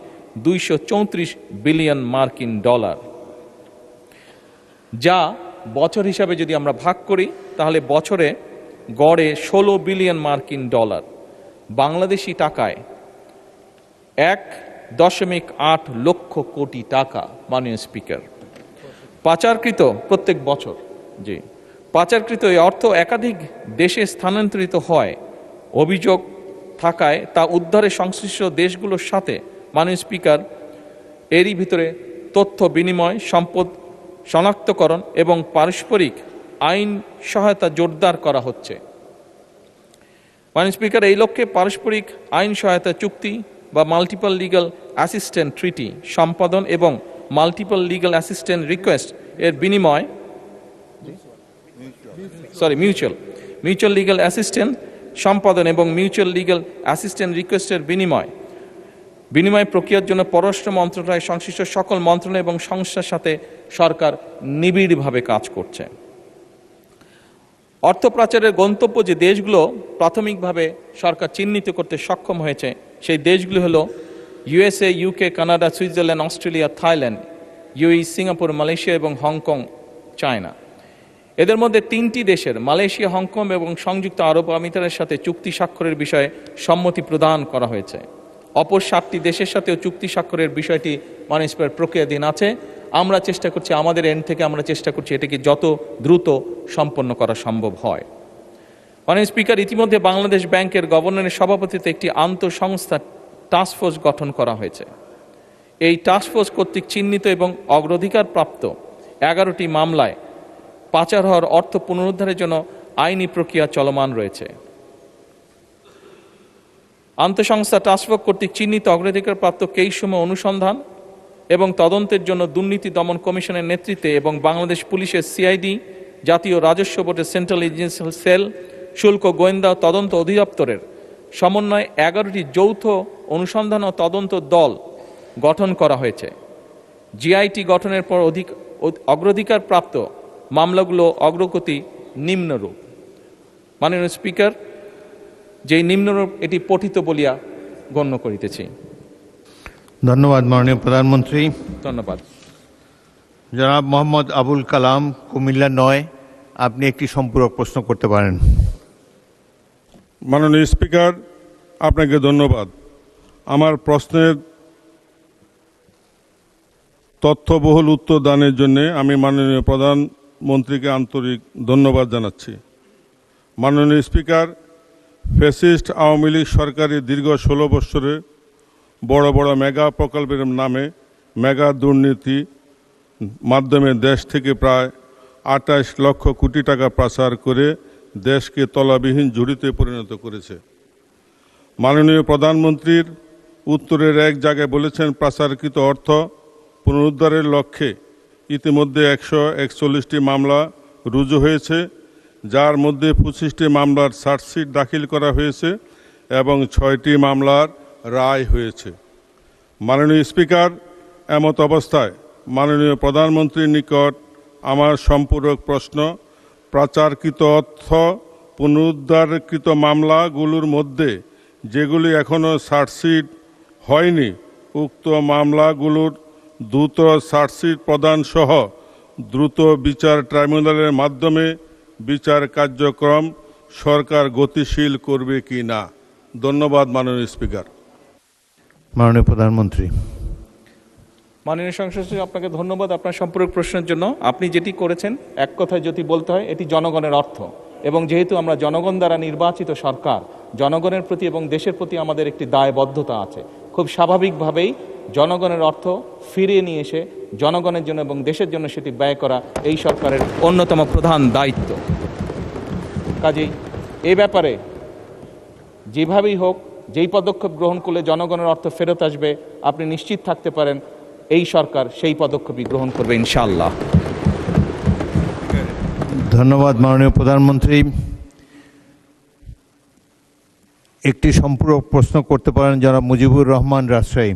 234 বিলিয়ন মার্কিন ডলার, যা বছর হিসাবে যদি আমরা ভাগ করি তাহলে বছরে গড়ে 16 বিলিয়ন মার্কিন ডলার, বাংলাদেশি টাকায় 1.8 লক্ষ কোটি টাকা। মাননীয় স্পিকার, পাচারকৃত প্রত্যেক বছর পাচারকৃত এই অর্থ একাধিক দেশে স্থানান্তরিত হয় অভিযোগ থাকায় তা উদ্ধারে সংশ্লিষ্ট দেশগুলোর সাথে মাননীয় স্পিকার এরই ভিতরে তথ্য বিনিময়, সম্পদ শনাক্তকরণ এবং পারস্পরিক আইন সহায়তা জোরদার করা হচ্ছে। মাননীয় স্পিকার, এই লক্ষ্যে পারস্পরিক আইন সহায়তা চুক্তি বা মাল্টিপল লিগ্যাল অ্যাসিস্ট্যান্ট ট্রিটি সম্পাদন এবং মাল্টিপল লিগ্যাল অ্যাসিস্ট্যান্ট রিকোয়েস্ট এর বিনিময় মিউচুয়াল লিগ্যাল অ্যাসিস্ট্যান্ট সম্পাদন এবং মিউচুয়াল লিগ্যাল অ্যাসিস্ট্যান্ট রিকোয়েস্টের বিনিময় প্রক্রিয়ার জন্য পররাষ্ট্র মন্ত্রণালয় সংশ্লিষ্ট সকল মন্ত্রণালয় এবং সংস্থার সাথে সরকার নিবিড়ভাবে কাজ করছে। অর্থ পাচারের গন্তব্য যে দেশগুলো প্রাথমিকভাবে সরকার চিহ্নিত করতে সক্ষম হয়েছে সেই দেশগুলো হলো USA, UK, Canada, Switzerland, Australia, Thailand, UAE, Singapore, Malaysia এবং হংকং, চায়না। এদের মধ্যে 3টি দেশের মালয়েশিয়া, হংকং এবং সংযুক্ত আরব আমিরাতের সাথে চুক্তি স্বাক্ষরের বিষয়ে সম্মতি প্রদান করা হয়েছে। অপর 7টি দেশের সাথেও চুক্তি স্বাক্ষরের বিষয়টি মাননীয় স্পিকার প্রক্রিয়াধীন আছে। আমরা চেষ্টা করছি, আমাদের এন্ড থেকে আমরা চেষ্টা করছি এটাকে যত দ্রুত সম্পন্ন করা সম্ভব হয়। মাননীয় স্পিকার, ইতিমধ্যে বাংলাদেশ ব্যাংকের গভর্নরের সভাপতিত্বে একটি আন্তঃসংস্থা টাস্কফোর্স গঠন করা হয়েছে। এই টাস্কফোর্স কর্তৃক চিহ্নিত এবং অগ্রাধিকার প্রাপ্ত 11টি মামলায় পাচার হওয়ার অর্থ পুনরুদ্ধারের জন্য আইনি প্রক্রিয়া চলমান রয়েছে। আন্তঃসংস্থা টাস্কফোর্স কর্তৃক চিহ্নিত অগ্রাধিকারপ্রাপ্ত কেসসমূহ অনুসন্ধান এবং তদন্তের জন্য দুর্নীতি দমন কমিশনের নেতৃত্বে এবং বাংলাদেশ পুলিশের CID, জাতীয় রাজস্ব বোর্ডের সেন্ট্রাল এজেন্সিয়াল সেল, শুল্ক গোয়েন্দা তদন্ত অধিদপ্তরের সমন্বয়ে 11টি যৌথ অনুসন্ধান ও তদন্ত দল গঠন করা হয়েছে। GIT গঠনের পর অগ্রাধিকার প্রাপ্ত মামলাগুলো অগ্রগতি নিম্নরূপ। মাননীয় স্পিকার, যেই নিম্নরূপ এটি পঠিত বলিয়া গণ্য করিতেছি। ধন্যবাদ মাননীয় প্রধানমন্ত্রী। ধন্যবাদ। জনাব মোহাম্মদ আবুল কালাম, কুমিল্লা 9, আপনি একটি সম্পূরক প্রশ্ন করতে পারেন। মাননীয় স্পিকার, আপনাকে ধন্যবাদ। আমার প্রশ্নের তথ্যবহুল উত্তর দানের জন্য আমি মাননীয় প্রধানমন্ত্রীকে আন্তরিক ধন্যবাদ জানাচ্ছি। মাননীয় স্পিকার, ফ্যাসিস্ট আওয়ামী লীগ সরকারের দীর্ঘ 16 বছরে বড় বড় মেগা প্রকল্পের নামে মেগা দুর্নীতি মাধ্যমে দেশ থেকে প্রায় 28 লক্ষ কোটি টাকা পাচার করে দেশকে তলাবিহীন ঝুড়িতে পরিণত করেছে। মাননীয় প্রধানমন্ত্রীর উত্তরের এক জায়গায় বলেছেন, পাচারকৃত অর্থ পুনরুদ্ধারের লক্ষ্যে ইতিমধ্যে 141টি মামলা রুজু হয়েছে, যার মধ্যে 25টি মামলার চার্জশিট দাখিল করা হয়েছে এবং 6টি মামলার রায় হয়েছে। মাননীয় স্পিকার, এমত অবস্থায় মাননীয় প্রধানমন্ত্রীর নিকট আমার সম্পূরক প্রশ্ন, পাচারকৃত অর্থ পুনরুদ্ধারকৃত মামলাগুলোর মধ্যে যেগুলি এখনও চার্জশিট হয়নি, উক্ত মামলাগুলোর দ্রুত চার্জশিট প্রদান সহ দ্রুত বিচার ট্রাইব্যুনালের মাধ্যমে বিচার কার্যক্রম সরকার গতিশীল করবে কি না? ধন্যবাদ মাননীয় স্পিকার। মাননীয় প্রধানমন্ত্রী। মাননীয় সংসদ সদস্য, আপনাকে ধন্যবাদ আপনার সম্পূরক প্রশ্নের জন্য। আপনি যেটি করেছেন, এক কথায় যদি বলতে হয়, এটি জনগণের অর্থ, এবং যেহেতু আমরা জনগণ দ্বারা নির্বাচিত সরকার, জনগণের প্রতি এবং দেশের প্রতি আমাদের একটি দায়বদ্ধতা আছে। খুব স্বাভাবিকভাবেই জনগণের অর্থ ফিরিয়ে নিয়ে এসে জনগণের জন্য এবং দেশের জন্য সেটি ব্যয় করা এই সরকারের অন্যতম প্রধান দায়িত্ব। কাজেই এ ব্যাপারে যেভাবেই হোক, যেই পদক্ষেপ গ্রহণ করলে জনগণের অর্থ ফেরত আসবে, আপনি নিশ্চিত থাকতে পারেন এই সরকার সেই পদক্ষেপই গ্রহণ করবে ইনশাআল্লাহ। ধন্যবাদ মাননীয় প্রধানমন্ত্রী। একটি সম্পূরক প্রশ্ন করতে পারেন জনাব মুজিবুর রহমান রাজশাহী।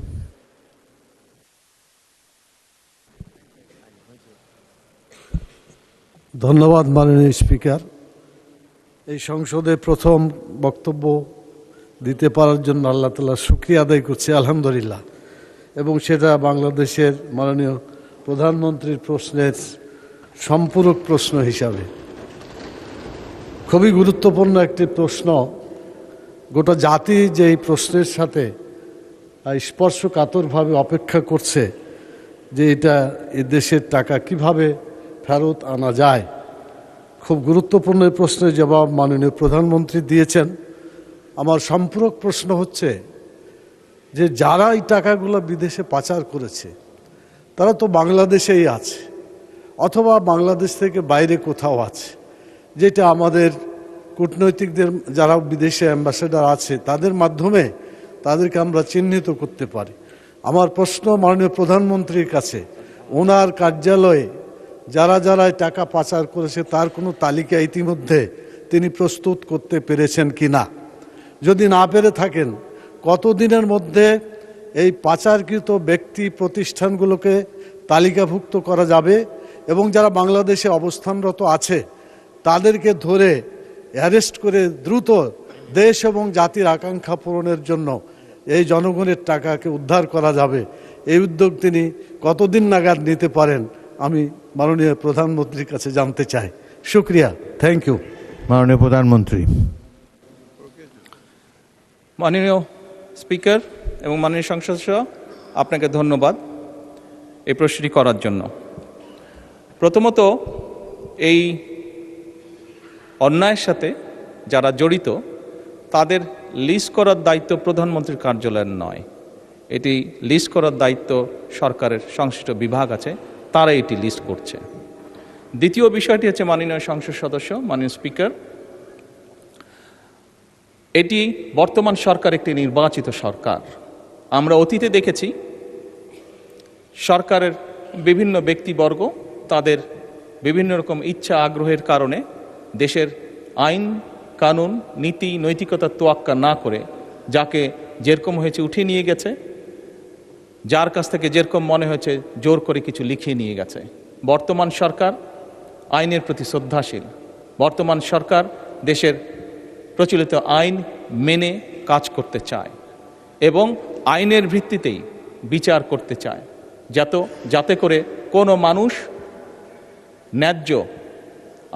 ধন্যবাদ মাননীয় স্পিকার। এই সংসদে প্রথম বক্তব্য দিতে পারার জন্য আল্লাহ তাআলার শুকরিয়া আদায় করছি, আলহামদুলিল্লাহ। এবং সেটা বাংলাদেশের মাননীয় প্রধানমন্ত্রীর প্রশ্নের সম্পূরক প্রশ্ন হিসাবে। খুবই গুরুত্বপূর্ণ একটি প্রশ্ন। গোটা জাতি যে এই প্রশ্নের সাথে স্পর্শকাতরভাবে অপেক্ষা করছে যে এটা এ দেশের টাকা কিভাবে ফেরত আনা যায়। খুব গুরুত্বপূর্ণ এই প্রশ্নের জবাব মাননীয় প্রধানমন্ত্রী দিয়েছেন। আমার সম্পূরক প্রশ্ন হচ্ছে যে যারা এই টাকাগুলো বিদেশে পাচার করেছে তারা তো বাংলাদেশেই আছে অথবা বাংলাদেশ থেকে বাইরে কোথাও আছে, যেটা আমাদের কূটনৈতিকদের যারা বিদেশে অ্যাম্বাসেডার আছে তাদের মাধ্যমে তাদেরকে আমরা চিহ্নিত করতে পারি। আমার প্রশ্ন মাননীয় প্রধানমন্ত্রীর কাছে, ওনার কার্যালয়ে যারা যারা টাকা পাচার করেছে তার কোনো তালিকা ইতিমধ্যে তিনি প্রস্তুত করতে পেরেছেন কি না? যদি না পেরে থাকেন, কতদিনের মধ্যে এই পাচারকৃত ব্যক্তি প্রতিষ্ঠানগুলোকে তালিকাভুক্ত করা যাবে এবং যারা বাংলাদেশে অবস্থানরত আছে তাদেরকে ধরে অ্যারেস্ট করে দ্রুত দেশ এবং জাতির আকাঙ্ক্ষা পূরণের জন্য এই জনগণের টাকাকে উদ্ধার করা যাবে? এই উদ্যোগ তিনি কতদিন নাগাদ নিতে পারেন আমি মাননীয় প্রধানমন্ত্রীর কাছে জানতে চাই। শুক্রিয়া, থ্যাংক ইউ। মাননীয় প্রধানমন্ত্রী। মাননীয় স্পিকার এবং মাননীয় সংসদ সদস্য, আপনাকে ধন্যবাদ এই প্রশ্নটি করার জন্য। প্রথমত, এই অন্যায়ের সাথে যারা জড়িত তাদের লিস্ট করার দায়িত্ব প্রধানমন্ত্রীর কার্যালয়ের নয়। এটি লিস্ট করার দায়িত্ব সরকারের সংশ্লিষ্ট বিভাগ আছে, তারা এটি লিস্ট করছে। দ্বিতীয় বিষয়টি হচ্ছে মাননীয় সংসদ সদস্য, মাননীয় স্পিকার, এটি বর্তমান সরকার একটি নির্বাচিত সরকার। আমরা অতীতে দেখেছি সরকারের বিভিন্ন ব্যক্তিবর্গ তাদের বিভিন্ন রকম ইচ্ছা আগ্রহের কারণে দেশের আইন কানুন নীতি নৈতিকতার তোয়াক্কা না করে যাকে যেরকম হয়েছে উঠিয়ে নিয়ে গেছে, যার কাছ থেকে যেরকম মনে হয়েছে জোর করে কিছু লিখিয়ে নিয়ে গেছে। বর্তমান সরকার আইনের প্রতি শ্রদ্ধাশীল। বর্তমান সরকার দেশের প্রচলিত আইন মেনে কাজ করতে চায় এবং আইনের ভিত্তিতেই বিচার করতে চায়, যাতে করে কোনো মানুষ ন্যায্য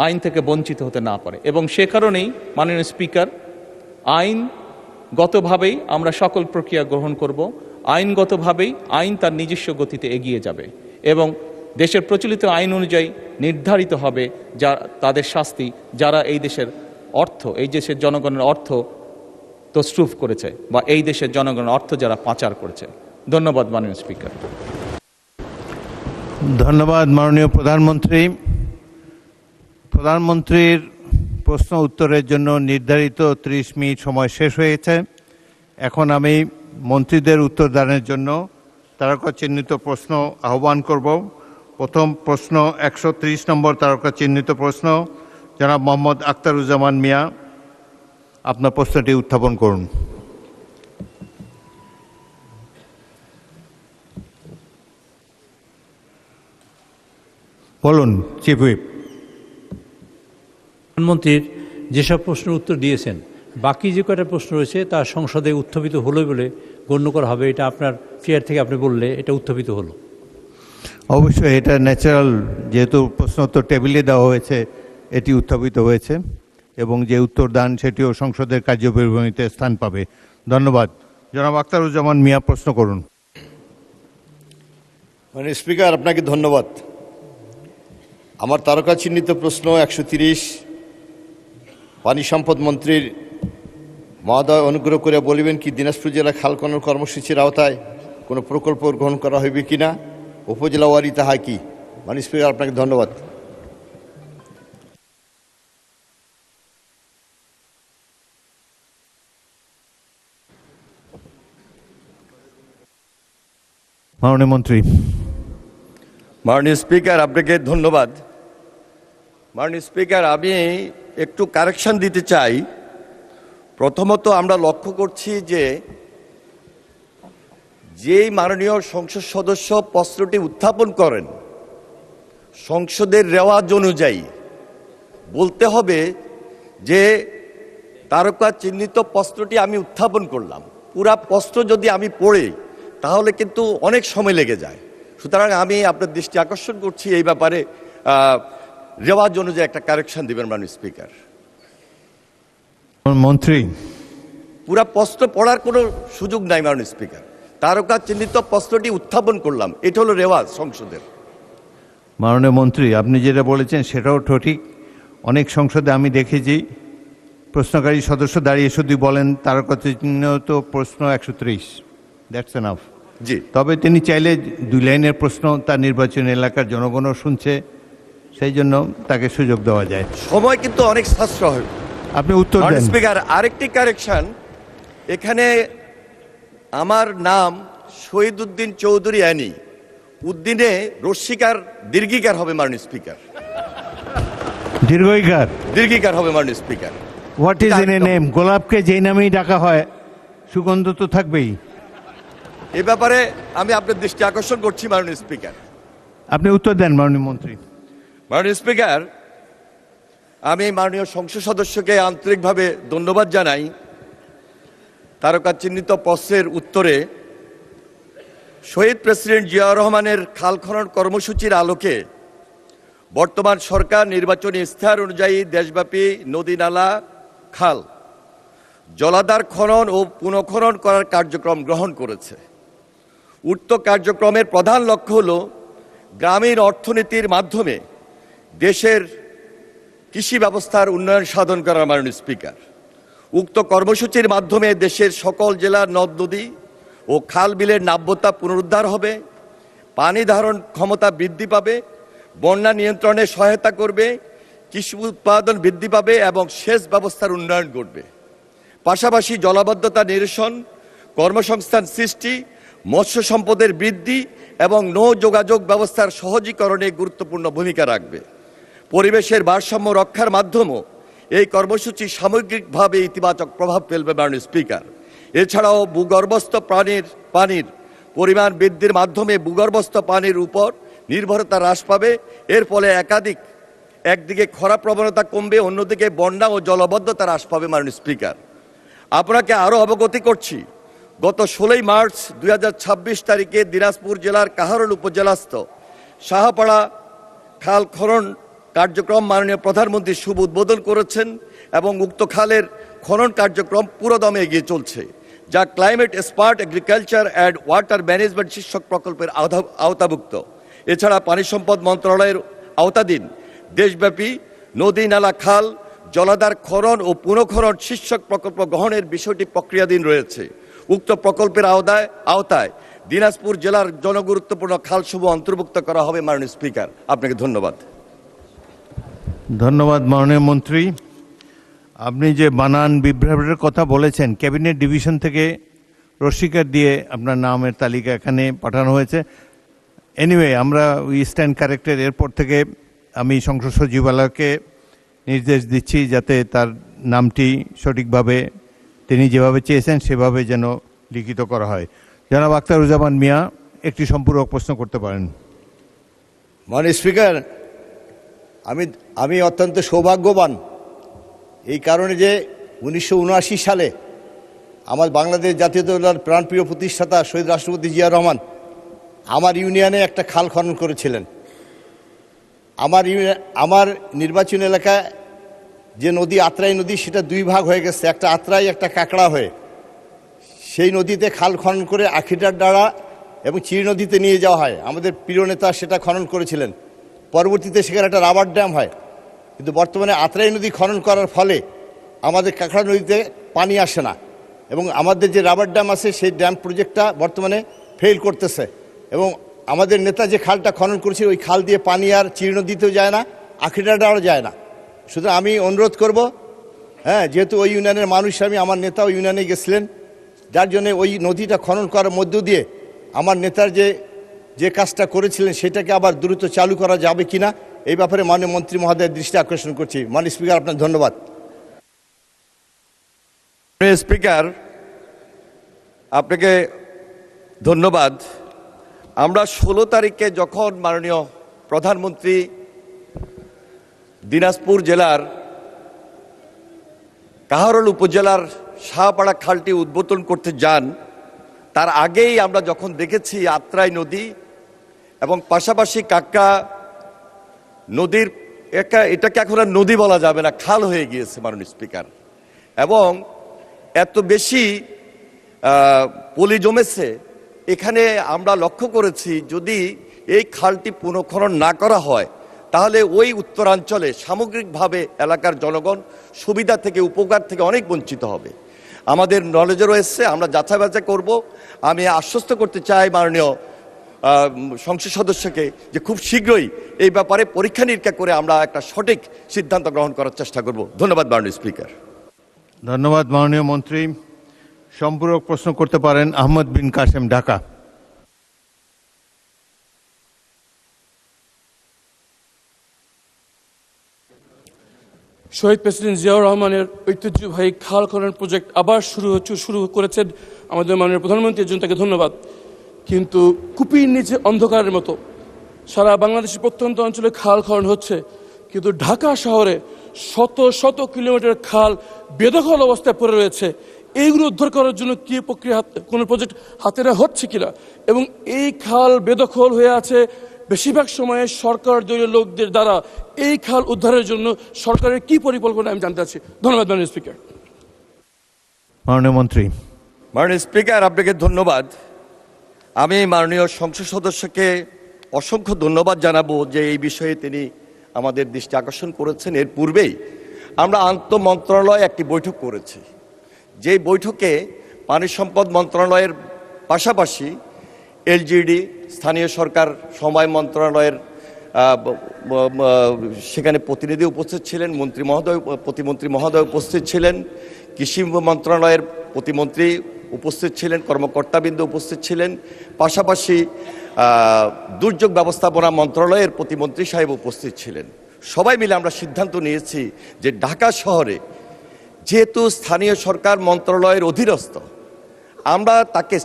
আইন থেকে বঞ্চিত হতে না পারে। এবং সে কারণেই মাননীয় স্পিকার, আইনগতভাবেই আমরা সকল প্রক্রিয়া গ্রহণ করব। আইনগতভাবেই আইন তার নিজস্ব গতিতে এগিয়ে যাবে এবং দেশের প্রচলিত আইন অনুযায়ী নির্ধারিত হবে যা তাদের শাস্তি, যারা এই দেশের অর্থ, এই দেশের জনগণের অর্থ তছরুফ করেছে বা এই দেশের জনগণের অর্থ যারা পাচার করেছে। ধন্যবাদ মাননীয় স্পিকার। ধন্যবাদ মাননীয় প্রধানমন্ত্রী। প্রধানমন্ত্রীর প্রশ্ন উত্তরের জন্য নির্ধারিত 30 মিনিট সময় শেষ হয়েছে। এখন আমি মন্ত্রীদের উত্তর দানের জন্য তারকা চিহ্নিত প্রশ্ন আহ্বান করব। প্রথম প্রশ্ন 130 নম্বর তারকা চিহ্নিত প্রশ্ন, জনাব মোহাম্মদ আখতারুজ্জামান মিয়া, আপনার প্রশ্নটি উত্থাপন করুন। বলুন চিফ হুইপ। প্রধানমন্ত্রীর যেসব প্রশ্নের উত্তর দিয়েছেন, বাকি যে কয়টা প্রশ্ন রয়েছে তা সংসদে উত্থাপিত হলো বলে গণ্য করা হবে। এটা আপনার চেয়ার থেকে আপনি বললে এটা উত্থাপিত হলো। অবশ্যই এটা ন্যাচারাল, যেহেতু প্রশ্ন উত্তর টেবিলে দেওয়া হয়েছে এটি উত্থাপিত হয়েছে এবং যে উত্তর দান সেটিও সংসদের কার্যবিবরণীতে স্থান পাবে। ধন্যবাদ। জনাব আখতারুজ্জামান মিয়া, প্রশ্ন করুন। মানে স্পিকার, আপনাকে ধন্যবাদ। আমার তারকা চিহ্নিত প্রশ্ন 130 পানি সম্পদ মন্ত্রীর মহোদয় অনুগ্রহ করে বলিবেন কি দিনাজপুর জেলা খাল খনন কর্মসূচির আওতায় কোনো প্রকল্প গ্রহণ করা হইবে কিনা, উপজেলা ওয়ারি তাহা কি? মানে স্পিকার, আপনাকে ধন্যবাদ। মাননীয় মন্ত্রী। মাননীয় স্পিকার, আপনাকে ধন্যবাদ। মাননীয় স্পিকার, আমি একটু কারেকশন দিতে চাই। প্রথমত আমরা লক্ষ্য করছি যে যেই মাননীয় সংসদ সদস্য প্রশ্নটি উত্থাপন করেন সংসদের রেওয়াজ অনুযায়ী বলতে হবে যে তারকা চিহ্নিত প্রশ্নটি আমি উত্থাপন করলাম। পুরা প্রশ্ন যদি আমি পড়ি তাহলে কিন্তু অনেক সময় লেগে যায়। সুতরাং আমি আপনার দৃষ্টি আকর্ষণ করছি এই ব্যাপারে রেওয়াজ অনুযায়ী একটা কারেকশন দিবেন মাননীয় স্পিকার। মন্ত্রী, পুরা প্রশ্ন পড়ার কোনো সুযোগ নাই মাননীয় স্পিকার। তারকা চিহ্নিত প্রশ্নটি উত্থাপন করলাম, এটা হলো রেওয়াজ সংসদের। মাননীয় মন্ত্রী, আপনি যেটা বলেছেন সেটাও ঠিক। অনেক সংসদে আমি দেখেছি প্রশ্নকারী সদস্য দাঁড়িয়ে শুধু বলেন তারকা চিহ্নিত প্রশ্ন 130, দ্যাটস এনাফ। জি, তবে তিনি চাইলে 2 লাইনের প্রশ্ন তার নির্বাচনী এলাকার জনগণও শুনছে, সেই জন্য তাকে সুযোগ দেওয়া যায়। সময় কিন্তু অনেক সাশ্রয়। আপনি উত্তর দেন। স্পিকার, আরেকটি কারেকশন, এখানে আমার নাম শহীদ উদ্দিন চৌধুরী অ্যানি, উদ্দিনে রস্বীকার দীর্ঘিকার হবে মাননীয় স্পিকার। দীর্ঘিকার হবে মাননীয় speaker. What is in a name? গোলাপকে যেই নামেই ডাকা হয় সুগন্ধ তো থাকবেই। এ ব্যাপারে আমি আপনার দৃষ্টি আকর্ষণ করছি মাননীয় স্পিকার। আপনি উত্তর দেন মাননীয় মন্ত্রী। মাননীয় স্পিকার, আমি মাননীয় সংসদ সদস্যকে আন্তরিকভাবে ধন্যবাদ জানাই। তারকা চিহ্নিত প্রশ্নের উত্তরে শহীদ প্রেসিডেন্ট জিয়াউর রহমানের খাল খনন কর্মসূচির আলোকে বর্তমান সরকার নির্বাচনী ইশতেহার অনুযায়ী দেশব্যাপী নদী, নালা, খাল, জলাধার খনন ও পুনঃখনন করার কার্যক্রম গ্রহণ করেছে। উক্ত কার্যক্রমের প্রধান লক্ষ্য হল গ্রামীণ অর্থনীতির মাধ্যমে দেশের কৃষি ব্যবস্থার উন্নয়ন সাধন করার মাননীয় স্পিকার। উক্ত কর্মসূচির মাধ্যমে দেশের সকল জেলার নদ নদী ও খাল বিলের নাব্যতা পুনরুদ্ধার হবে, পানি ধারণ ক্ষমতা বৃদ্ধি পাবে, বন্যা নিয়ন্ত্রণে সহায়তা করবে, কৃষি উৎপাদন বৃদ্ধি পাবে এবং সেচ ব্যবস্থার উন্নয়ন ঘটবে। পাশাপাশি জলাবদ্ধতা নিরসন, কর্মসংস্থান সৃষ্টি, মৎস্য সম্পদের বৃদ্ধি এবং নৌ যোগাযোগ ব্যবস্থার সহজীকরণে গুরুত্বপূর্ণ ভূমিকা রাখবে। পরিবেশের ভারসাম্য রক্ষার মাধ্যমেও এই কর্মসূচি সামগ্রিকভাবে ইতিবাচক প্রভাব ফেলবে মাননীয় স্পিকার। এছাড়াও ভূগর্ভস্থ পানির পরিমাণ বৃদ্ধির মাধ্যমে ভূগর্ভস্থ পানির উপর নির্ভরতা হ্রাস পাবে। এর ফলে একদিকে খরা প্রবণতা কমবে, অন্যদিকে বন্যা ও জলবদ্ধতা হ্রাস পাবে মাননীয় স্পিকার। আপনাকে আরও অবগতি করছি, গত 16 মার্চ 2026 তারিখে দিনাজপুর জেলার কাহারোল উপজেলাস্থ শাহপাড়া খাল খনন কার্যক্রম মাননীয় প্রধানমন্ত্রী শুভ উদ্বোধন করেছেন এবং উক্ত খালের খনন কার্যক্রম পুরোদমে এগিয়ে চলছে, যা climate smart agriculture and water management শীর্ষক প্রকল্পের আওতাভুক্ত। এছাড়া পানি সম্পদ মন্ত্রণালয়ের আওতাধীন দেশব্যাপী নদী, নালা, খাল, জলাধার খনন ও পুনঃখনন শীর্ষক প্রকল্প গ্রহণের বিষয়টি প্রক্রিয়াধীন রয়েছে। উক্ত প্রকল্পের আওতায় দিনাজপুর জেলার জনগুরুত্বপূর্ণ খালসমূহ অন্তর্ভুক্ত করা হবে মাননীয় স্পিকার। আপনাকে ধন্যবাদ। ধন্যবাদ মাননীয় মন্ত্রী। আপনি যে বানান বিভ্রাটের কথা বলেছেন, ক্যাবিনেট ডিভিশন থেকে রসিকার দিয়ে আপনার নামের তালিকা এখানে পাঠানো হয়েছে। এনিওয়ে, আমরা উই স্ট্যান্ড কারেক্টেড। এরপর থেকে আমি সংসদ সচিবালয়কে নির্দেশ দিচ্ছি যাতে তার নামটি সঠিকভাবে তিনি যেভাবে চেয়েছেন সেভাবে যেন লিখিত করা হয়। জনাব আখতারুজ্জামান মিয়া একটি সম্পূরক প্রশ্ন করতে পারেন। মাননীয় স্পিকার, আমি অত্যন্ত সৌভাগ্যবান এই কারণে যে 1979 সালে আমার বাংলাদেশ জাতীয়তাবাদী প্রাণপ্রিয় প্রতিষ্ঠাতা শহীদ রাষ্ট্রপতি জিয়া রহমান আমার ইউনিয়নে একটা খাল খনন করেছিলেন। আমার নির্বাচন এলাকায় যে নদী আত্রাই নদী, সেটা 2 ভাগ হয়ে গেছে, একটা আত্রাই একটা কাকড়া হয়ে। সেই নদীতে খাল খনন করে আখিটার ডাড়া এবং চিড় নদীতে নিয়ে যাওয়া হয়। আমাদের প্রিয় নেতা সেটা খনন করেছিলেন। পরবর্তীতে সেখানে একটা রাবার ড্যাম হয়, কিন্তু বর্তমানে আত্রাই নদী খনন করার ফলে আমাদের কাকড়া নদীতে পানি আসে না এবং আমাদের যে রাবার ড্যাম আছে সেই ড্যাম প্রজেক্টটা বর্তমানে ফেল করতেছে এবং আমাদের নেতা যে খালটা খনন করেছে ওই খাল দিয়ে পানি আর চিড় নদীতেও যায় না, আখিটাটাও যায় না। শুধু আমি অনুরোধ করব, যেহেতু ওই ইউনিয়নের মানুষ, আমার নেতা ওই ইউনিয়নে গেছিলেন, যার জন্য ওই নদীটা খনন করার মধ্য দিয়ে আমার নেতার যে কাজটা করেছিলেন সেটাকে আবার দ্রুত চালু করা যাবে কিনা এই ব্যাপারে মাননীয় মন্ত্রী মহোদয়ের দৃষ্টি আকর্ষণ করছি। মাননীয় স্পিকার, আপনার ধন্যবাদ। স্পিকার, আপনাকে ধন্যবাদ। আমরা 16 তারিখে যখন মাননীয় প্রধানমন্ত্রী দিনাজপুর জেলার কাহারোল উপজেলার শাহপাড়া খালটি উদ্বোধন করতে যান, তার আগেই আমরা যখন দেখেছি আত্রাই নদী এবং পাশাপাশি কাক্কা নদীর এটাকে এখন আর নদী বলা যাবে না, খাল হয়ে গিয়েছে মাননীয় স্পিকার, এবং এত বেশি পলি জমেছে এখানে। আমরা লক্ষ্য করেছি যদি এই খালটি পুনঃখনন না করা হয় তাহলে ওই উত্তরাঞ্চলে সামগ্রিকভাবে এলাকার জনগণ সুবিধা থেকে, উপকার থেকে অনেক বঞ্চিত হবে। আমাদের নলেজে রয়েছে, আমরা যাচাই বাছাই করব। আমি আশ্বস্ত করতে চাই মাননীয় সংসদ সদস্যকে যে খুব শীঘ্রই এই ব্যাপারে পরীক্ষা নিরীক্ষা করে আমরা একটা সঠিক সিদ্ধান্ত গ্রহণ করার চেষ্টা করব। ধন্যবাদ মাননীয় স্পিকার। ধন্যবাদ মাননীয় মন্ত্রী। সম্পূরক প্রশ্ন করতে পারেন আহমদ বিন কাসেম, ঢাকা। শহীদ প্রেসিডেন্ট জিয়াউর রহমানের ঐতিহ্যবাহী খাল খনন প্রজেক্ট আবার শুরু করেছেন আমাদের মাননীয় প্রধানমন্ত্রীর জন্য তাকে ধন্যবাদ। কিন্তু কুপির নিচে অন্ধকারের মতো সারা বাংলাদেশের প্রত্যন্ত অঞ্চলে খাল খনন হচ্ছে, কিন্তু ঢাকা শহরে শত শত কিলোমিটার খাল বেদখল অবস্থায় পড়ে রয়েছে। এইগুলো উদ্ধার করার জন্য কি প্রক্রিয়া, কোনো প্রজেক্ট হাতে নেওয়া হচ্ছে কিনা? এবং এই খাল বেদখল হয়ে আছে বেশিরভাগ সময়ে সরকার দলীয় লোকদের দ্বারা। এই খাল উদ্ধারের জন্য সরকারের কি পরিকল্পনা আমি জানতে চাচ্ছি। ধন্যবাদ মাননীয় স্পিকার। মাননীয় মন্ত্রী। মাননীয় স্পিকার, আপনাকে ধন্যবাদ। আমি মাননীয় সংসদ সদস্যকে অসংখ্য ধন্যবাদ জানাবো যে এই বিষয়ে তিনি আমাদের দৃষ্টি আকর্ষণ করেছেন। এর পূর্বেই আমরা আন্তঃমন্ত্রণালয় একটি বৈঠক করেছি, যেই বৈঠকে পানি সম্পদ মন্ত্রণালয়ের পাশাপাশি এলজিডি, স্থানীয় সরকার সমবায় মন্ত্রণালয়ের সেখানে প্রতিনিধি উপস্থিত ছিলেন, প্রতিমন্ত্রী মহোদয় উপস্থিত ছিলেন, কৃষি মন্ত্রণালয়ের প্রতিমন্ত্রী উপস্থিত ছিলেন, কর্মকর্তাবৃন্দ উপস্থিত ছিলেন, পাশাপাশি দুর্যোগ ব্যবস্থাপনা মন্ত্রণালয়ের প্রতিমন্ত্রী সাহেব উপস্থিত ছিলেন। সবাই মিলে আমরা সিদ্ধান্ত নিয়েছি যে ঢাকা শহরে যেহেতু স্থানীয় সরকার মন্ত্রণালয়ের অধীনস্থ, আমরা তাকে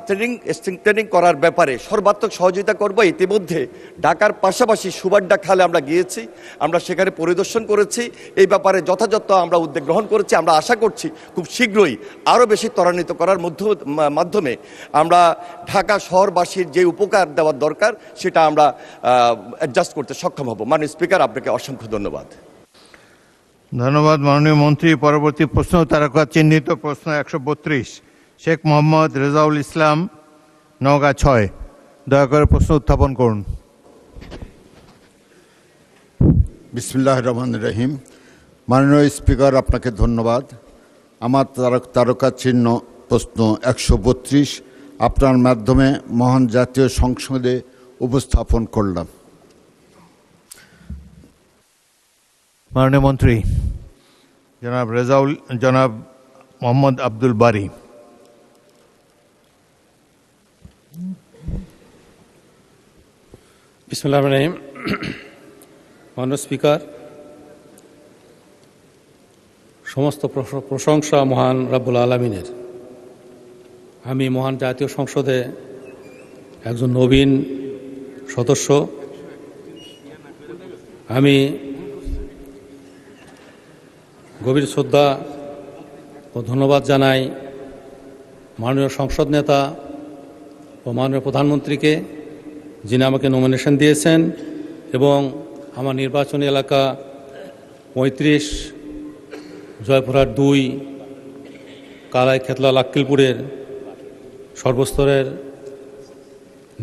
স্ট্রেংথেনিং করার ব্যাপারে সর্বাত্মক সহযোগিতা করব। ইতিমধ্যে ঢাকার পাশাপাশি সুবাড্ডা খালে আমরা গিয়েছি, আমরা সেখানে পরিদর্শন করেছি, এই ব্যাপারে যথাযথ আমরা উদ্যোগ গ্রহণ করেছি। আমরা আশা করছি খুব শীঘ্রই আরও বেশি ত্বরান্বিত করার মাধ্যমে আমরা ঢাকা শহরবাসীর যে উপকার দেওয়ার দরকার সেটা আমরা অ্যাডজাস্ট করতে সক্ষম হব। মাননীয় স্পিকার, আপনাকে অসংখ্য ধন্যবাদ। ধন্যবাদ মাননীয় মন্ত্রী। পরবর্তী প্রশ্ন তারকা চিহ্নিত প্রশ্ন 132, শেখ মোহাম্মদ রেজাউল ইসলাম, নওগাঁ 6। দয়া করে প্রশ্ন উত্থাপন করুন। বিসমিল্লাহির রহমানির রহিম। মাননীয় স্পিকার, আপনাকে ধন্যবাদ। আমার তারকা চিহ্ন প্রশ্ন 132 আপনার মাধ্যমে মহান জাতীয় সংসদে উপস্থাপন করলাম। মাননীয় মন্ত্রী জনাব মোহাম্মদ আব্দুল বারী। বিসমিল্লাহির রহমানির রহিম। মাননীয় স্পিকার, সমস্ত প্রশংসা মহান রাব্বুল আলামিনের। আমি মহান জাতীয় সংসদে একজন নবীন সদস্য। আমি গভীর শ্রদ্ধা ও ধন্যবাদ জানাই মাননীয় সংসদ নেতা ও মাননীয় প্রধানমন্ত্রীকে, যিনি আমাকে নমিনেশন দিয়েছেন এবং আমার নির্বাচনী এলাকা 35 জয়পুরহাট 2 কালাই খেতলা লাক্কিলপুরের সর্বস্তরের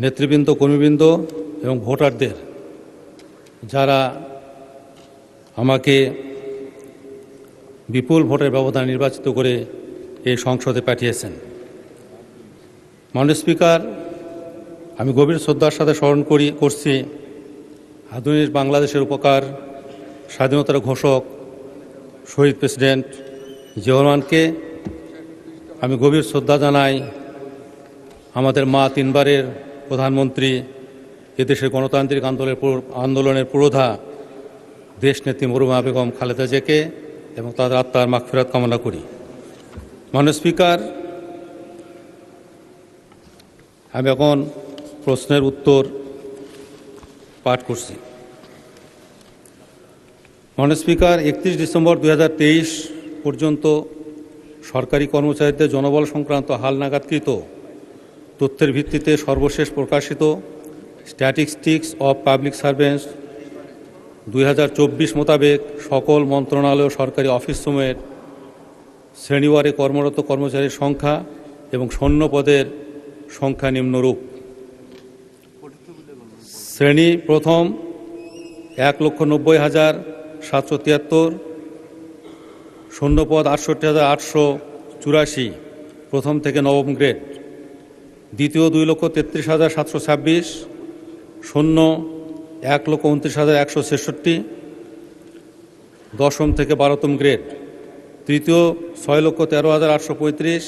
নেতৃবৃন্দ, কর্মীবৃন্দ এবং ভোটারদের, যারা আমাকে বিপুল ভোটের ব্যবধান নির্বাচিত করে এই সংসদে পাঠিয়েছেন। মাননীয় স্পিকার, আমি গভীর শ্রদ্ধার সাথে স্মরণ করছি আধুনিক বাংলাদেশের উপকার স্বাধীনতার ঘোষক শহীদ প্রেসিডেন্ট জিয়াউর রহমানকে। আমি গভীর শ্রদ্ধা জানাই আমাদের মা 3 বারের প্রধানমন্ত্রী, এদেশের গণতান্ত্রিক আন্দোলনের পুরোধা দেশনেত্রী মরহুমা বেগম খালেদা জিয়াকে এবং তাদের আত্মার মাগফিরাত কামনা করি। মাননীয় স্পিকার, আমি এখন প্রশ্নের উত্তর পাঠ করছি। মাননীয় স্পিকার, 31 ডিসেম্বর 2023 পর্যন্ত সরকারি কর্মচারীদের জনবল সংক্রান্ত হালনাগাদকৃত তথ্যের ভিত্তিতে সর্বশেষ প্রকাশিত স্ট্যাটিস্টিক্স অফ পাবলিক সার্ভেন্টস 2024 মোতাবেক সকল মন্ত্রণালয় সরকারি অফিসসমূহের শ্রেণীওয়ারে কর্মরত কর্মচারীর সংখ্যা এবং শূন্য পদের সংখ্যা নিম্নরূপ। শ্রেণী প্রথম 1,90,773, শূন্য পদ 68,884 প্রথম থেকে নবম গ্রেড। দ্বিতীয় 2,33,726, শূন্য 1,29,166 দশম থেকে 12তম গ্রেড। তৃতীয় 6,13,835,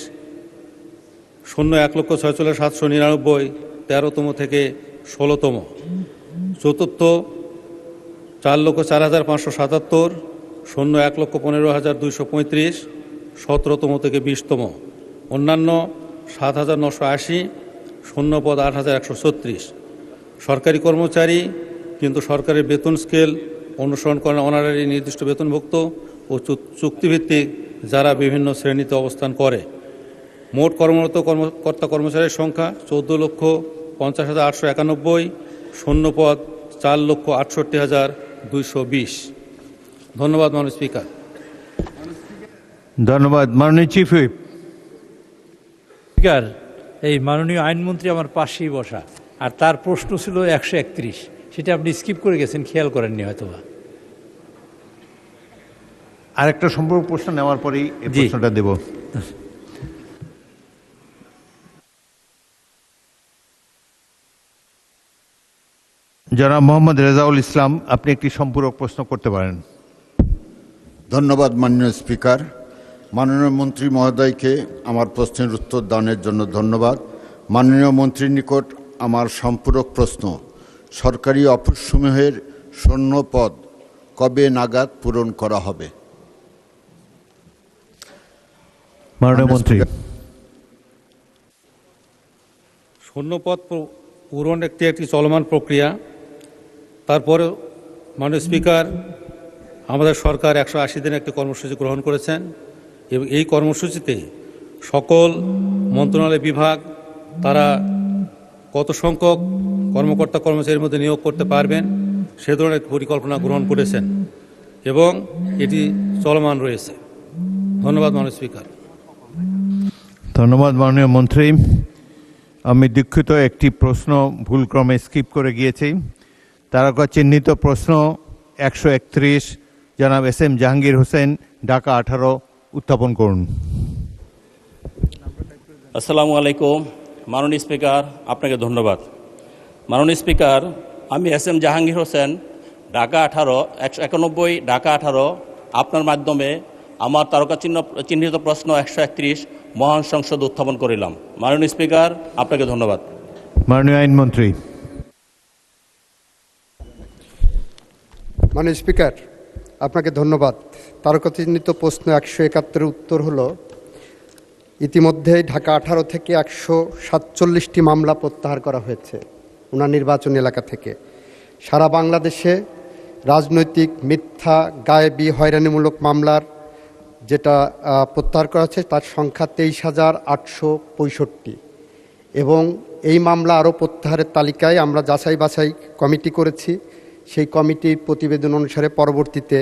শূন্য 1,46,799 13তম থেকে 16তম। চতুর্থ 4,04,577, শূন্য 1,15,235 17তম থেকে 20তম। অন্যান্য 7,980, শূন্য পদ 8,136। সরকারি কর্মচারী কিন্তু সরকারের বেতন স্কেল অনুসরণ করেন অনারারি নির্দিষ্ট বেতনভুক্ত ও চুক্তিভিত্তিক যারা বিভিন্ন শ্রেণীতে অবস্থান করে। মোট কর্মরত কর্তা কর্মচারীর সংখ্যা 14,50,891, শূন্য পদ 4,68,220। ধন্যবাদ মাননীয় স্পিকার। ধন্যবাদ। মাননীয় চিফ হুইপ। স্পিকার, এই মাননীয় আইনমন্ত্রী আমার পাশেই বসা, আর তার প্রশ্ন ছিল 131, সেটা আপনি স্কিপ করে গেছেন, খেয়াল করেননি হয়তোবা। আরেকটা সম্পূর্ণ প্রশ্ন নেওয়ার পরেই এই প্রশ্নটা দেব। জনাব মোহাম্মদ রেজাউল ইসলাম, আপনি একটি সম্পূরক প্রশ্ন করতে পারেন। ধন্যবাদ মাননীয় স্পিকার। মাননীয় মন্ত্রী মহোদয়কে আমার প্রশ্নের উত্তর দানের জন্য ধন্যবাদ। মাননীয় মন্ত্রীর নিকট আমার সম্পূরক প্রশ্ন, সরকারি অফিসসমূহের শূন্য পদ কবে নাগাদ পূরণ করা হবে? মাননীয় মন্ত্রী। শূন্যপদ পূরণ একটি চলমান প্রক্রিয়া। তারপরে মাননীয় স্পিকার, আমাদের সরকার 180 দিনের একটি কর্মসূচি গ্রহণ করেছেন এবং এই কর্মসূচিতে সকল মন্ত্রণালয় বিভাগ তারা কত সংখ্যক কর্মকর্তা কর্মচারীর মধ্যে নিয়োগ করতে পারবেন সে ধরনের পরিকল্পনা গ্রহণ করেছেন এবং এটি চলমান রয়েছে। ধন্যবাদ মাননীয় স্পিকার। ধন্যবাদ মাননীয় মন্ত্রী। আমি দুঃখিত, একটি প্রশ্ন ভুলক্রমে স্কিপ করে গিয়েছি। তারকা চিহ্নিত প্রশ্ন 131, জনাব SM জাহাঙ্গীর হোসেন, ঢাকা 18, উত্থাপন করুন। আসসালামু আলাইকুম। মাননীয় স্পিকার, আপনাকে ধন্যবাদ। মাননীয় স্পিকার, আমি SM জাহাঙ্গীর হোসেন, ঢাকা 18, 191, ঢাকা 18, আপনার মাধ্যমে আমার তারকা চিহ্নিত প্রশ্ন 131 মহান সংসদ উত্থাপন করিলাম। মাননীয় স্পিকার, আপনাকে ধন্যবাদ। মাননীয় আইনমন্ত্রী। মাননীয় স্পিকার, আপনাকে ধন্যবাদ। তারকা চিহ্নিত প্রশ্ন 171 উত্তর হলো, ইতিমধ্যেই ঢাকা 18 থেকে 147টি মামলা প্রত্যাহার করা হয়েছে ওনার নির্বাচনী এলাকা থেকে। সারা বাংলাদেশে রাজনৈতিক মিথ্যা গায়েবী হয়রানিমূলক মামলার যেটা প্রত্যাহার করা হচ্ছে তার সংখ্যা 23,865 এবং এই মামলা আরও প্রত্যাহারের তালিকায় আমরা যাচাই বাছাই কমিটি করেছি। সেই কমিটির প্রতিবেদন অনুসারে পরবর্তীতে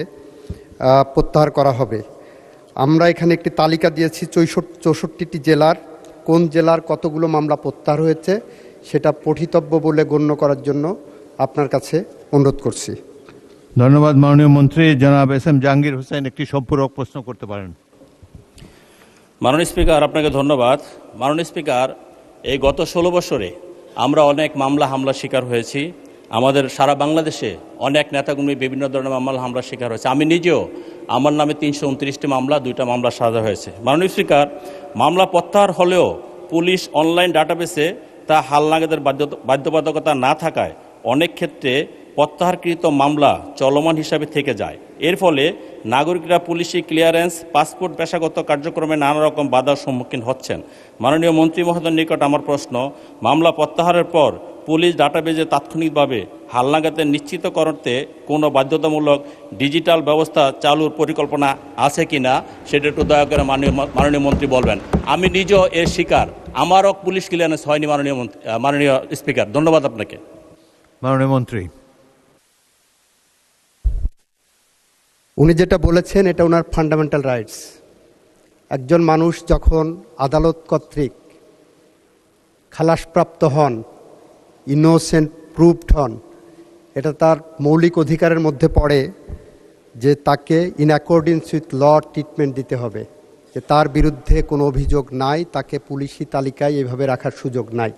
প্রত্যাহার করা হবে। আমরা এখানে একটি তালিকা দিয়েছি 64টি জেলার, কোন জেলার কতগুলো মামলা প্রত্যাহার হয়েছে সেটা পঠিতব্য বলে গণ্য করার জন্য আপনার কাছে অনুরোধ করছি। ধন্যবাদ মাননীয় মন্ত্রী। জনাব SM জাহাঙ্গীর হোসেন, একটি সম্পূরক প্রশ্ন করতে পারেন। মাননীয় স্পিকার, আপনাকে ধন্যবাদ। মাননীয় স্পিকার, এই গত 16 বছরে আমরা অনেক মামলা হামলার শিকার হয়েছি। আমাদের সারা বাংলাদেশে অনেক নেতাকর্মী বিভিন্ন ধরনের মামলা হামলার শিকার হয়েছে। আমি নিজেও, আমার নামে 329টি মামলা, 2টা মামলা সাজা হয়েছে। মাননীয় স্পিকার, মামলা প্রত্যাহার হলেও পুলিশ অনলাইন ডাটাবেসে তা হালনাগাদের বাধ্যবাধকতা না থাকায় অনেক ক্ষেত্রে প্রত্যাহারকৃত মামলা চলমান হিসাবে থেকে যায়। এর ফলে নাগরিকরা পুলিশি ক্লিয়ারেন্স, পাসপোর্ট, পেশাগত কার্যক্রমে নানা রকম বাধার সম্মুখীন হচ্ছেন। মাননীয় মন্ত্রী মহোদয়ের নিকট আমার প্রশ্ন, মামলা প্রত্যাহারের পর পুলিশ ডাটাবেজে তাৎক্ষণিকভাবে হালনাগাদের নিশ্চিত করতে কোনো বাধ্যতামূলক ডিজিটাল ব্যবস্থা চালুর পরিকল্পনা আছে কিনা সেটা একটু দয়া করে মাননীয় মন্ত্রী বলবেন। আমি নিজেও এর শিকার, আমারও পুলিশ ক্লিয়ারেন্স হয়নি মাননীয় স্পিকার। ধন্যবাদ আপনাকে। মাননীয় মন্ত্রী। উনি যেটা বলেছেন এটা ওনার ফান্ডামেন্টাল রাইটস। একজন মানুষ যখন আদালত কর্তৃক খালাসপ্রাপ্ত হন, ইনোসেন্ট প্রুভড হন, এটা তার মৌলিক অধিকারের মধ্যে পড়ে যে তাকে in accordance with law treatment দিতে হবে, যে তার বিরুদ্ধে কোনো অভিযোগ নাই, তাকে পুলিশি তালিকায় এভাবে রাখার সুযোগ নাই।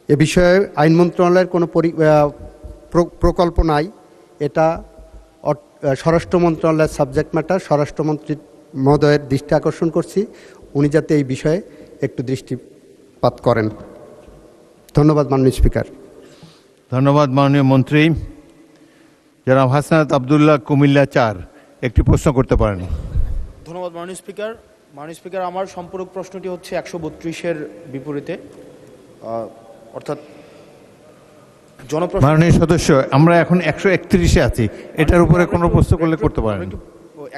এ বিষয়ে আইন মন্ত্রণালয়ের কোনো প্রকল্প নাই। এটা স্বরাষ্ট্র মন্ত্রণালয়ের সাবজেক্ট ম্যাটার। স্বরাষ্ট্রমন্ত্রী মহোদয়ের দৃষ্টি আকর্ষণ করছি, উনি যাতে এই বিষয়ে একটু দৃষ্টিপাত করেন। ধন্যবাদ মাননীয় স্পিকার। ধন্যবাদ মাননীয় মন্ত্রী। জনাব হাসনাত আবদুল্লাহ, কুমিল্লা 4, একটি প্রশ্ন করতে পারেন। ধন্যবাদ মাননীয় স্পিকার। মাননীয় স্পিকার, আমার সম্পূরক প্রশ্নটি হচ্ছে 132-এর বিপরীতে, অর্থাৎ মাননীয় সদস্য, আমরা এখন 131-এ আছি, এটার উপরে কোনো প্রশ্ন করলে করতে পারেন।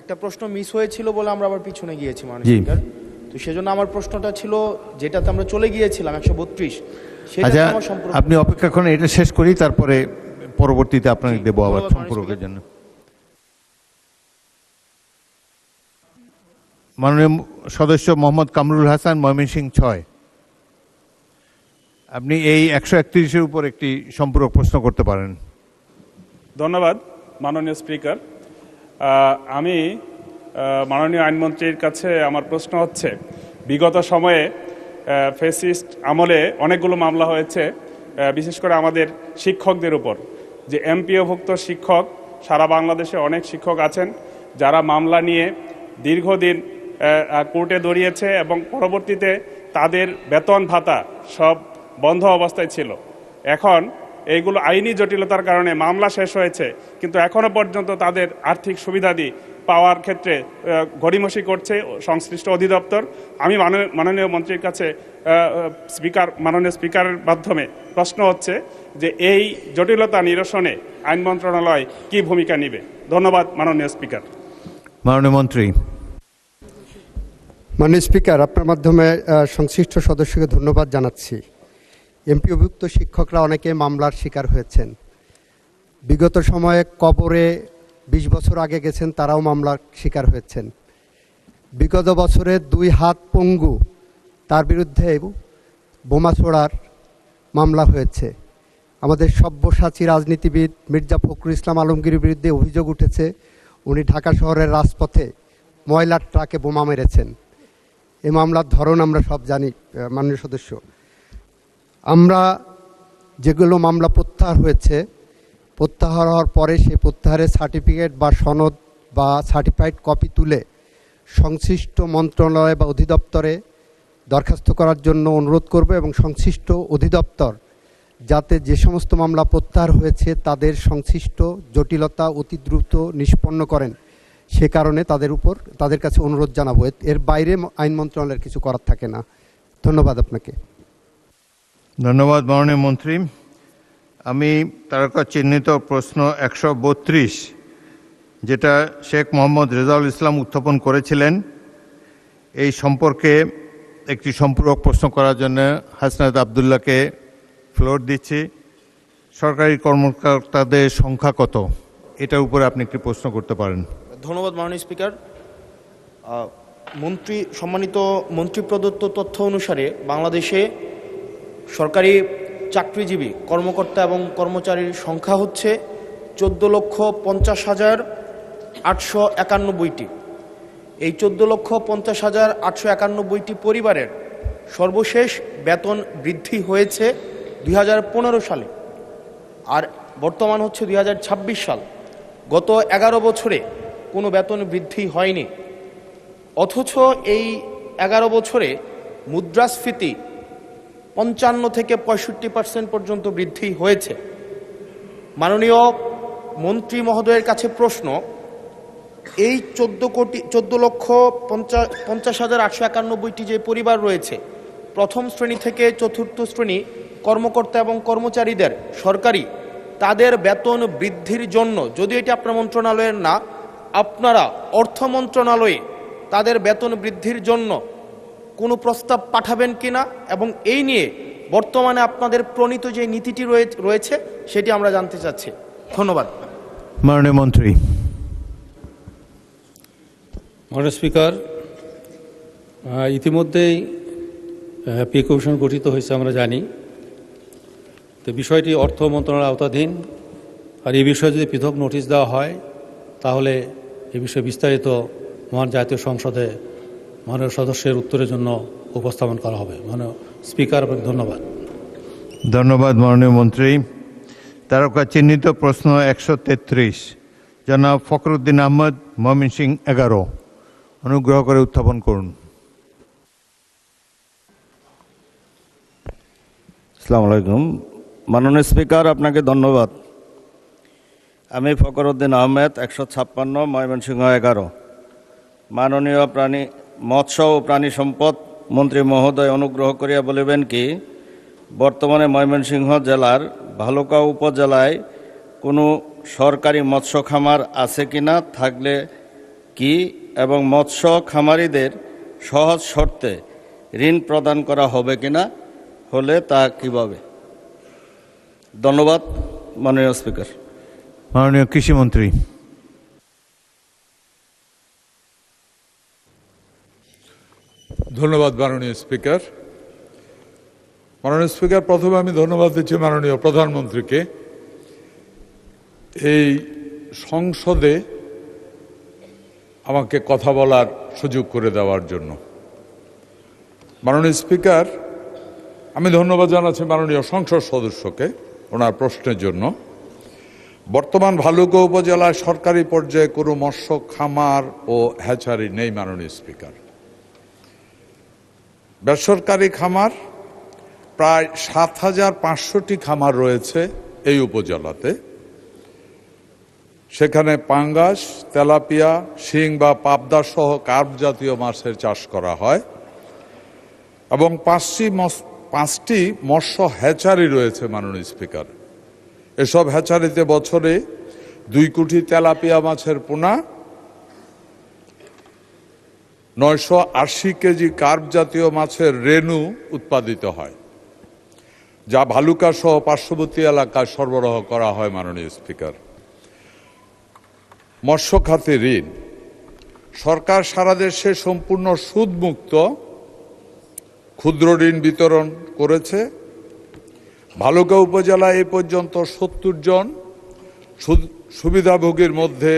একটা প্রশ্ন মিস হয়েছিল বলে আমরা আবার পিছনে গিয়েছি মাননীয় স্পিকার, তো সেজন্য আমার প্রশ্নটা ছিল যেটাতে আমরা চলে গিয়েছিলাম 132, সেটা আমার সম্পূরক। আপনি অপেক্ষা করেন, এটা শেষ করি, তারপরে পরবর্তীতে আপনাকে দেবো আবার সম্পর্কের জন্য। মাননীয় সদস্য মোহাম্মদ কামরুল হাসান, ময়মনসিংহ 6, আপনি এই 131-এর উপর একটি সম্পূরক প্রশ্ন করতে পারেন। ধন্যবাদ মাননীয় স্পিকার। আমি মাননীয় আইনমন্ত্রীর কাছে আমার প্রশ্ন হচ্ছে, বিগত সময়ে ফ্যাসিস্ট আমলে অনেকগুলো মামলা হয়েছে, বিশেষ করে আমাদের শিক্ষকদের উপর। যে এমপিওভুক্ত শিক্ষক, সারা বাংলাদেশে অনেক শিক্ষক আছেন যারা মামলা নিয়ে দীর্ঘদিন কোর্টে দৌড়িয়েছে এবং পরবর্তীতে তাদের বেতন ভাতা সব বন্ধ অবস্থায় ছিল। এখন এইগুলো আইনি জটিলতার কারণে মামলা শেষ হয়েছে, কিন্তু এখনও পর্যন্ত তাদের আর্থিক সুবিধাদি পাওয়ার ক্ষেত্রে গড়িমসি করছে সংশ্লিষ্ট অধিদপ্তর। আমি মাননীয় মন্ত্রীর কাছে মাননীয় স্পিকারের মাধ্যমে প্রশ্ন হচ্ছে যে এই জটিলতা নিরসনে আইন মন্ত্রণালয় কি ভূমিকা নেবে? ধন্যবাদ মাননীয় স্পিকার। মাননীয় মন্ত্রী। মাননীয় স্পিকার, আপনার মাধ্যমে সংশ্লিষ্ট সদস্যকে ধন্যবাদ জানাচ্ছি। এমপিওভুক্ত শিক্ষকরা অনেকে মামলার শিকার হয়েছেন। বিগত সময়ে কবরে 20 বছর আগে গেছেন, তারাও মামলার শিকার হয়েছেন। বিগত বছরে 2 হাত পঙ্গু, তার বিরুদ্ধে বোমা ছোড়ার মামলা হয়েছে। আমাদের সব্যসাচী রাজনীতিবিদ মির্জা ফখরুল ইসলাম আলমগীরের বিরুদ্ধে অভিযোগ উঠেছে, উনি ঢাকা শহরের রাজপথে ময়লার ট্রাকে বোমা মেরেছেন। এই মামলার ধরন আমরা সব জানি মাননীয় সদস্য। আমরা যেগুলো মামলা প্রত্যাহার হয়েছে, প্রত্যাহার হওয়ার পরে সেই প্রত্যাহারের সার্টিফিকেট বা সনদ বা সার্টিফাইড কপি তুলে সংশ্লিষ্ট মন্ত্রণালয় বা অধিদপ্তরে দরখাস্ত করার জন্য অনুরোধ করব, এবং সংশ্লিষ্ট অধিদপ্তর যাতে যে সমস্ত মামলা প্রত্যাহার হয়েছে তাদের সংশ্লিষ্ট জটিলতা অতি দ্রুত নিষ্পন্ন করেন, সে কারণে তাদের কাছে অনুরোধ জানাবো। এর বাইরে আইন মন্ত্রণালয়ের কিছু করার থাকে না। ধন্যবাদ আপনাকে। ধন্যবাদ মাননীয় মন্ত্রী। আমি তারকা চিহ্নিত প্রশ্ন 132, যেটা শেখ মোহাম্মদ রেজাউল ইসলাম উত্থাপন করেছিলেন, এই সম্পর্কে একটি সম্পূরক প্রশ্ন করার জন্য হাসনাত আবদুল্লাহকে ফ্লোর দিচ্ছি। সরকারি কর্মকর্তাদের সংখ্যা কত, এটার উপরে আপনি একটি প্রশ্ন করতে পারেন। ধন্যবাদ মাননীয় স্পিকার। সম্মানিত মন্ত্রী প্রদত্ত তথ্য অনুসারে বাংলাদেশে সরকারি চাকরিজীবী কর্মকর্তা এবং কর্মচারীর সংখ্যা হচ্ছে 14,50,891টি। এই 14,50,891টি পরিবারের সর্বশেষ বেতন বৃদ্ধি হয়েছে 2015 সালে, আর বর্তমান হচ্ছে 2026 সাল। গত 11 বছরে কোনো বেতন বৃদ্ধি হয়নি, অথচ এই 11 বছরে মুদ্রাস্ফীতি 55 থেকে 65% পর্যন্ত বৃদ্ধি হয়েছে। মাননীয় মন্ত্রী মহোদয়ের কাছে প্রশ্ন, এই 14,50,891টি যে পরিবার রয়েছে, প্রথম শ্রেণী থেকে চতুর্থ শ্রেণী কর্মকর্তা এবং কর্মচারীদের সরকারি তাদের বেতন বৃদ্ধির জন্য, যদি এটি আপনার মন্ত্রণালয়ের না, আপনারা অর্থ মন্ত্রণালয়ে তাদের বেতন বৃদ্ধির জন্য কোনো প্রস্তাব পাঠাবেন কিনা, এবং এই নিয়ে বর্তমানে আপনাদের প্রণীত যে নীতিটি রয়েছে সেটি আমরা জানতে চাচ্ছি। ধন্যবাদ। মাননীয় মন্ত্রী। মাননীয় স্পিকার, ইতিমধ্যেই পে কমিশন গঠিত হয়েছে আমরা জানি। তো বিষয়টি অর্থ মন্ত্রণালয়ের আওতাধীন, আর এই বিষয়ে যদি পৃথক নোটিশ দেওয়া হয় তাহলে এ বিষয়ে বিস্তারিত মহান জাতীয় সংসদে মাননীয় সদস্যের উত্তরের জন্য উপস্থাপন করা হবে। মাননীয় স্পিকার, আপনাকে ধন্যবাদ। ধন্যবাদ মাননীয় মন্ত্রী। তারকা চিহ্নিত প্রশ্ন 133, জনাব ফখরুদ্দিন আহমদ, ময়মনসিংহ 11, অনুগ্রহ করে উত্থাপন করুন। আসসালামু আলাইকুম। মাননীয় স্পিকার, আপনাকে ধন্যবাদ। আমি ফখরুদ্দিন আহমেদ, 156, ময়মনসিংহ 11। মাননীয় মৎস্য ও প্রাণী সম্পদ মন্ত্রী মহোদয় অনুগ্রহ করিয়া বলিবেন কি, বর্তমানে ময়মনসিংহ জেলার ভালুকা উপজেলায় কোনো সরকারি মৎস্য খামার আছে কিনা, থাকলে কি, এবং মৎস্য খামারিদের সহজ শর্তে ঋণ প্রদান করা হবে কিনা, হলে তা কিভাবে? ধন্যবাদ মাননীয় স্পিকার। মাননীয় কৃষিমন্ত্রী। ধন্যবাদ মাননীয় স্পিকার। মাননীয় স্পিকার, প্রথমে আমি ধন্যবাদ দিচ্ছি মাননীয় প্রধানমন্ত্রীকে এই সংসদে আমাকে কথা বলার সুযোগ করে দেওয়ার জন্য। মাননীয় স্পিকার, আমি ধন্যবাদ জানাচ্ছি মাননীয় সংসদ সদস্যকে ওনার প্রশ্নের জন্য। বর্তমান ভালুকা উপজেলায় সরকারি পর্যায়ে কোনো মৎস্য খামার ও হ্যাচারি নেই মাননীয় স্পিকার। বেসরকারি খামার প্রায় 7,500টি খামার রয়েছে এই উপজেলাতে। সেখানে পাঙ্গাস, তেলাপিয়া, শিং বা পাবদা সহ কার্প জাতীয় মাছের চাষ করা হয়, এবং 5টি মৎস্য হ্যাচারি রয়েছে মাননীয় স্পিকার। এসব হ্যাচারিতে বছরে 2 কোটি তেলাপিয়া মাছের পোনা, 980 কেজি কার্প জাতীয় মাছের রেণু উৎপাদিত হয়, যা ভালুকা সহ পার্শ্ববর্তী এলাকায় সরবরাহ করা হয় মাননীয় স্পিকার। মৎস্য খাতে ঋণ সরকার সারা দেশে সম্পূর্ণ সুদমুক্ত ক্ষুদ্র ঋণ বিতরণ করেছে। ভালুকা উপজেলায় এ পর্যন্ত 70 জন সুবিধাভোগীর মধ্যে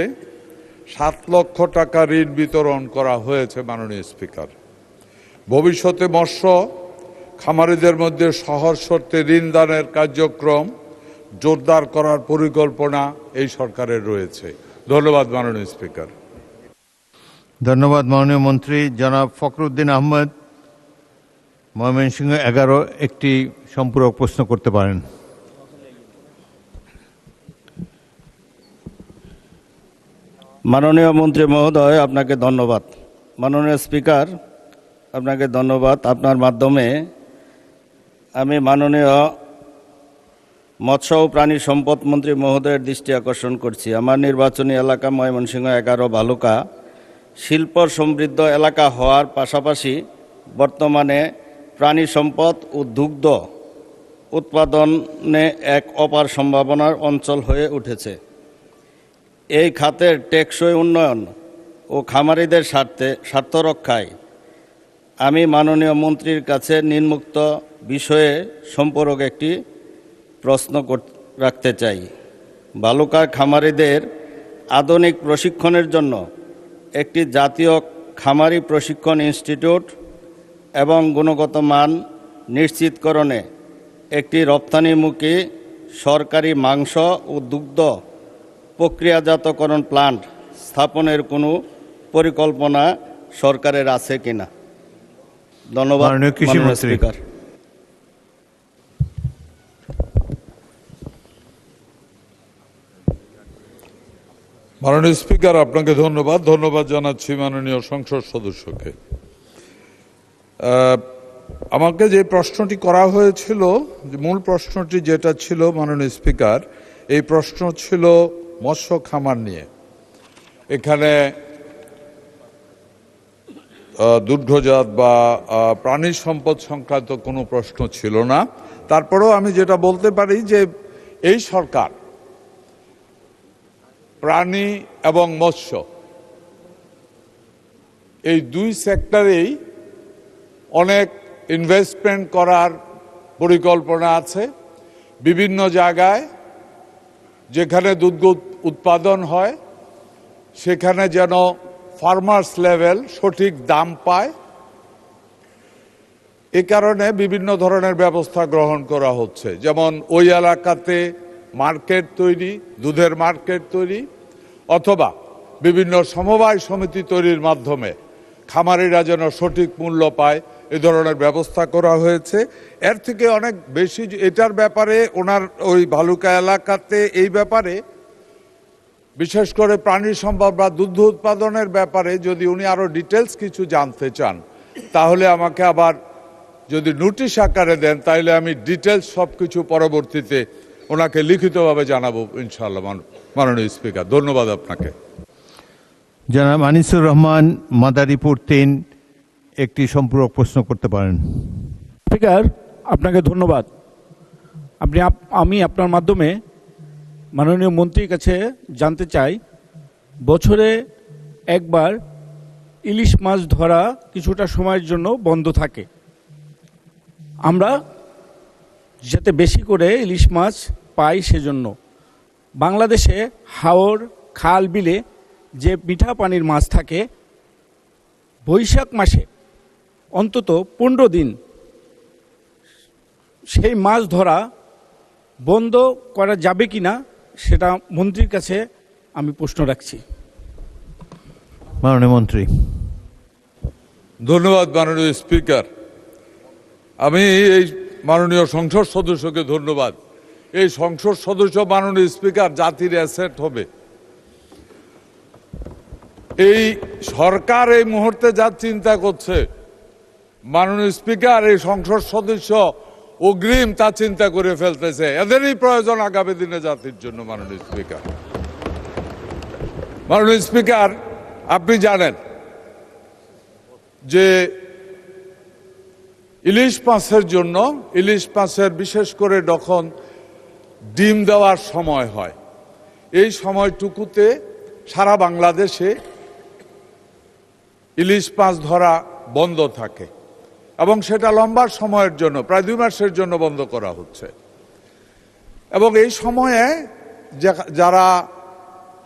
7 লক্ষ টাকা ঋণ বিতরণ করা হয়েছে মাননীয় স্পিকার। ভবিষ্যতে মৎস্য খামারিদের মধ্যে সহজ শর্তে ঋণ দানের কার্যক্রম জোরদার করার পরিকল্পনা এই সরকারের রয়েছে। ধন্যবাদ মাননীয় স্পিকার। ধন্যবাদ মাননীয় মন্ত্রী। জনাব ফখরুদ্দিন আহমদ, ময়মনসিংহ 11, একটি সম্পূরক প্রশ্ন করতে পারেন। মাননীয় মন্ত্রী মহোদয়, আপনাকে ধন্যবাদ। মাননীয় স্পিকার, আপনাকে ধন্যবাদ। আপনার মাধ্যমে আমি মাননীয় মৎস্য ও প্রাণী সম্পদ মন্ত্রী মহোদয়ের দৃষ্টি আকর্ষণ করছি। আমার নির্বাচনী এলাকা ময়মনসিংহ 11 ভালুকা শিল্প সমৃদ্ধ এলাকা হওয়ার পাশাপাশি বর্তমানে প্রাণী সম্পদ ও দুগ্ধ উৎপাদনে এক অপার সম্ভাবনার অঞ্চল হয়ে উঠেছে। এই খাতের টেকসই উন্নয়ন ও খামারিদের স্বার্থ রক্ষায় আমি মাননীয় মন্ত্রীর কাছে নিম্নোক্ত বিষয়ে সম্পর্ক একটি প্রশ্ন রাখতে চাই। ভালুকার খামারিদের আধুনিক প্রশিক্ষণের জন্য একটি জাতীয় খামারি প্রশিক্ষণ ইনস্টিটিউট এবং গুণগত মান নিশ্চিতকরণে একটি রপ্তানিমুখী সরকারি মাংস ও দুগ্ধ প্রক্রিয়াজাতকরণ প্লান্ট স্থাপনের কোনো পরিকল্পনা সরকারের আছে কিনা? ধন্যবাদ মাননীয় স্পিকার। মাননীয় স্পিকার, আপনাকে ধন্যবাদ জানাচ্ছি মাননীয় সংসদ সদস্যকে। আমাকে যে প্রশ্নটি করা হয়েছিল, মূল প্রশ্নটি যেটা ছিল মাননীয় স্পিকার, এই প্রশ্ন ছিল মৎস্য খামার নিয়ে। এখানে দুগ্ধজাত বা প্রাণী সম্পদ সংক্রান্ত কোনো প্রশ্ন ছিল না। তারপরেও আমি যেটা বলতে পারি যে এই সরকার প্রাণী এবং মৎস্য এই দুই সেক্টরেই অনেক ইনভেস্টমেন্ট করার পরিকল্পনা আছে। বিভিন্ন জায়গায় যেখানে দুধ উৎপাদন হয় সেখানে যেন ফার্মার্স লেভেল সঠিক দাম পায়, এ কারণে বিভিন্ন ধরনের ব্যবস্থা গ্রহণ করা হচ্ছে। যেমন ওই এলাকাতে মার্কেট তৈরি, দুধের মার্কেট তৈরি, অথবা বিভিন্ন সমবায় সমিতি তৈরির মাধ্যমে খামারিরা যেন সঠিক মূল্য পায়, এ ধরনের ব্যবস্থা করা হয়েছে। এর থেকে অনেক বেশি এটার ব্যাপারে ওনার ওই ভালুকা এলাকাতে এই ব্যাপারে বিশেষ করে প্রাণী সম্পদ বা দুগ্ধ উৎপাদনের ব্যাপারে যদি উনি আরো ডিটেলস কিছু জানতে চান তাহলে আমাকে আবার যদি নোটিশ আকারে দেন তাহলে আমি ডিটেলস সবকিছু পরবর্তীতে ওনাকে লিখিতভাবে জানাবো ইনশাআল্লাহ। মাননীয় স্পিকার, ধন্যবাদ আপনাকে। জনাব আনিসুর রহমান, মাদারীপুর 3, একটি সম্পূরক প্রশ্ন করতে পারেন। স্পিকার, আপনাকে ধন্যবাদ। আমি আপনার মাধ্যমে মাননীয় মন্ত্রীর কাছে জানতে চাই, বছরে একবার ইলিশ মাছ ধরা কিছুটা সময়ের জন্য বন্ধ থাকে। আমরা যাতে বেশি করে ইলিশ মাছ পাই সেজন্য বাংলাদেশে হাওর, খাল, বিলে যে মিঠা পানির মাছ থাকে, বৈশাখ মাসে অন্তত 15 দিন সেই মাছ ধরা বন্ধ করা যাবে কিনা সেটা মন্ত্রীর কাছে আমি প্রশ্ন রাখছি। মাননীয় মন্ত্রী। ধন্যবাদ মাননীয় স্পিকার। আমি এই মাননীয় সংসদ সদস্যকে ধন্যবাদ। এই সংসদ সদস্য মাননীয় স্পিকার জাতির অ্যাসেট হবে। এই সরকার এই মুহূর্তে যা চিন্তা করছে মাননীয় স্পিকার, এই সংসদ সদস্য অগ্রিম তা চিন্তা করে ফেলতেছে। এদেরই প্রয়োজন আগামী দিনে জাতির জন্য। মাননীয় স্পিকার, আপনি জানেন যে ইলিশ মাছের জন্য, ইলিশ মাছের বিশেষ করে যখন ডিম দেওয়ার সময় হয়, এই সময়টুকুতে সারা বাংলাদেশে ইলিশ মাছ ধরা বন্ধ থাকে এবং সেটা লম্বা সময়ের জন্য, প্রায় 2 মাসের জন্য বন্ধ করা হচ্ছে। এবং এই সময়ে যারা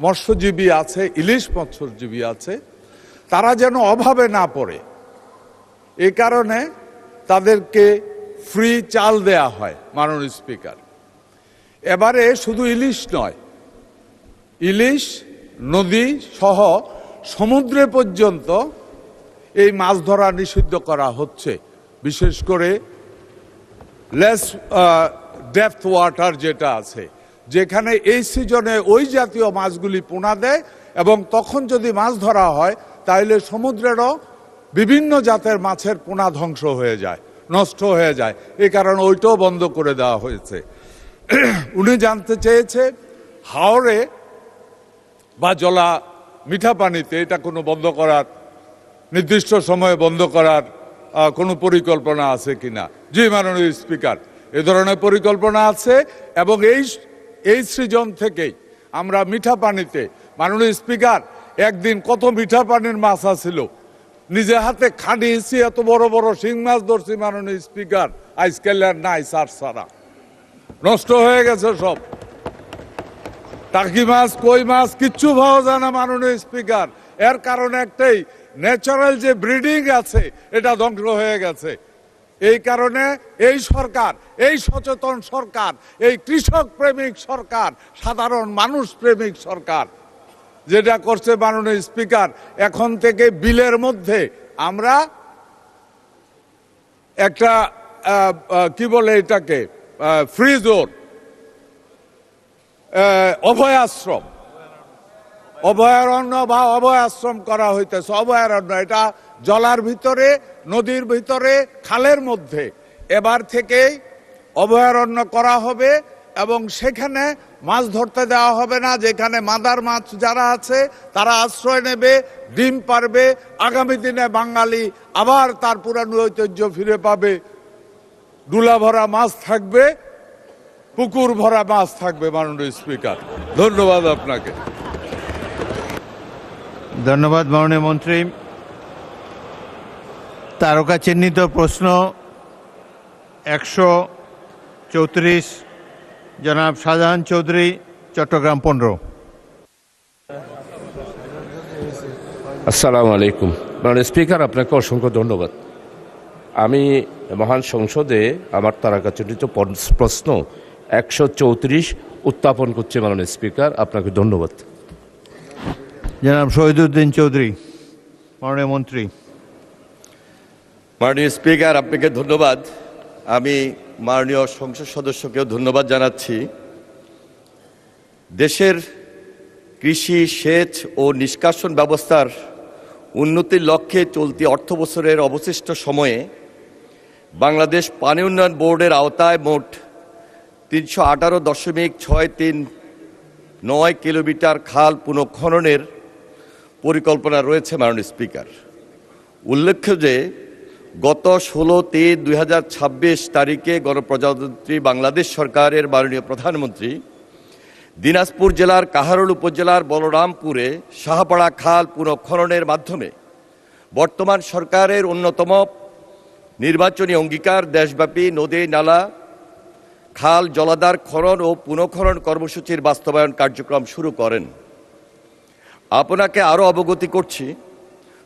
মৎস্যজীবী আছে, ইলিশ মৎস্যজীবী আছে, তারা যেন অভাবে না পড়ে, এই কারণে তাদেরকে ফ্রি চাল দেয়া হয়। মাননীয় স্পিকার, এবারে শুধু ইলিশ নয়, ইলিশ, নদী সহ সমুদ্রে পর্যন্ত এই মাছ ধরা নিষিদ্ধ করা হচ্ছে। বিশেষ করে লেস ডেপথ ওয়াটার যেটা আছে, যেখানে এই সিজনে ওই জাতীয় মাছগুলি পোনা দেয় এবং তখন যদি মাছ ধরা হয় তাহলে সমুদ্রেরও বিভিন্ন জাতের মাছের পোনা ধ্বংস হয়ে যায়, নষ্ট হয়ে যায়। এই কারণে ওইটাও বন্ধ করে দেওয়া হয়েছে। উনি জানতে চেয়েছে হাওরে বা জলা মিঠা পানিতে এটা কোনো বন্ধ করার, নির্দিষ্ট সময়ে বন্ধ করার কোনো পরিকল্পনা আছে কিনা। জি মাননীয় স্পিকার, এ ধরনের পরিকল্পনা আছে এবং এই সৃজন থেকেই আমরা মিঠা পানিতে, মাননীয় স্পিকার, একদিন কত মিঠা পানির মাছ আছিল, নিজে হাতে খাটিয়েছি, এত বড় বড় শিং মাছ ধরছি মাননীয় স্পিকার, আজকাল আর নাই, সারা নষ্ট হয়ে গেছে সব। টাকি মাছ, কই মাছ কিচ্ছু পাওয়া যায় না মাননীয় স্পিকার। এর কারণে একটাই, ন্যাচারাল যে ব্রিডিং আছে এটা ধ্বংস হয়ে গেছে। এই কারণে এই সরকার, এই সচেতন সরকার, এই কৃষক প্রেমিক সরকার, সাধারণ মানুষ প্রেমিক সরকার যেটা করছে মাননীয় স্পিকার, এখন থেকে বিলের মধ্যে আমরা একটা কি বলে এটাকে, ফ্রি জোন, অভয়াশ্রম, অভয়ারণ্য বা অভয়াশ্রম করা হইতেছে। অভয়ারণ্য এটা জলার ভিতরে, নদীর ভিতরে, খালের মধ্যে। এবার থেকেই অভয়ারণ্য করা হবে এবং সেখানে মাছ ধরতে দেওয়া হবে না। যেখানে মাদার মাছ যারা আছে তারা আশ্রয় নেবে, ডিম পারবে। আগামী দিনে বাঙালি আবার তার পুরানো ঐতিহ্য ফিরে পাবে। ডুলা ভরা মাছ থাকবে, পুকুর ভরা মাছ থাকবে। মাননীয় স্পিকার, ধন্যবাদ আপনাকে। ধন্যবাদ মাননীয় মন্ত্রী। তারকা চিহ্নিত প্রশ্ন 134, জনাব শাহজাহান চৌধুরী, চট্টগ্রাম 15। আসসালামু আলাইকুম। মাননীয় স্পিকার, আপনাকে অসংখ্য ধন্যবাদ। আমি মহান সংসদে আমার তারকাচিহ্নিত প্রশ্ন 134 উত্থাপন করছি। মাননীয় স্পিকার, আপনাকে ধন্যবাদ। জনাব শহীদুদ্দিন চৌধুরী, মাননীয় মন্ত্রী। মাননীয় স্পিকার, আপনাকে ধন্যবাদ। আমি মাননীয় সংসদ সদস্যকেও ধন্যবাদ জানাচ্ছি। দেশের কৃষি, সেচ ও নিষ্কাশন ব্যবস্থার উন্নতির লক্ষ্যে চলতি অর্থবছরের অবশিষ্ট সময়ে বাংলাদেশ পানি উন্নয়ন বোর্ডের আওতায় মোট 318.639 কিলোমিটার খাল পুনঃখননের পরিকল্পনা রয়েছে। মাননীয় স্পিকার, উল্লেখ্য যে গত 16/3/2026 তারিখে গণপ্রজাতন্ত্রী বাংলাদেশ সরকারের মাননীয় প্রধানমন্ত্রী দিনাজপুর জেলার কাহারোল উপজেলার বলরামপুরে শাহপাড়া খাল পুনঃখননের মাধ্যমে বর্তমান সরকারের অন্যতম নির্বাচনী অঙ্গীকার দেশব্যাপী নদী, নালা, খাল, জলাধার খনন ও পুনঃখনন কর্মসূচির বাস্তবায়ন কার্যক্রম শুরু করেন। আপনাকে আরও অবগতি করছি,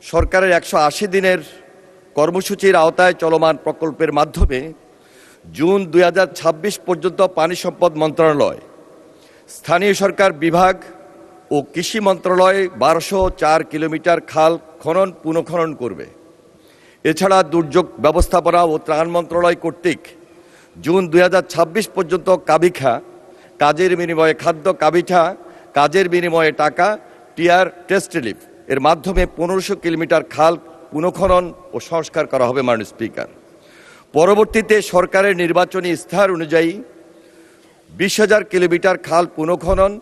সরকারের 180 দিনের কর্মসূচির আওতায় চলমান প্রকল্পের মাধ্যমে জুন 2026 পর্যন্ত পানি সম্পদ মন্ত্রণালয়, স্থানীয় সরকার বিভাগ ও কৃষি মন্ত্রণালয় 1204 কিলোমিটার খাল খনন পুনঃখনন করবে। এছাড়া দুর্যোগ ব্যবস্থাপনা ও ত্রাণ মন্ত্রণালয় কর্তৃক জুন 2026 পর্যন্ত কাবিখা, কাজের বিনিময়ে খাদ্য, কাবিঠা, কাজের বিনিময়ে টাকা, টিআর টেস্ট রিলিফ এর মাধ্যমে 1500 কিলোমিটার খাল পুনঃখনন ও সংস্কার করা হবে। মাননীয় স্পিকার, পরবর্তীতে সরকারের নির্বাচনী ইস্তাহার অনুযায়ী 20,000 কিলোমিটার খাল পুনঃখনন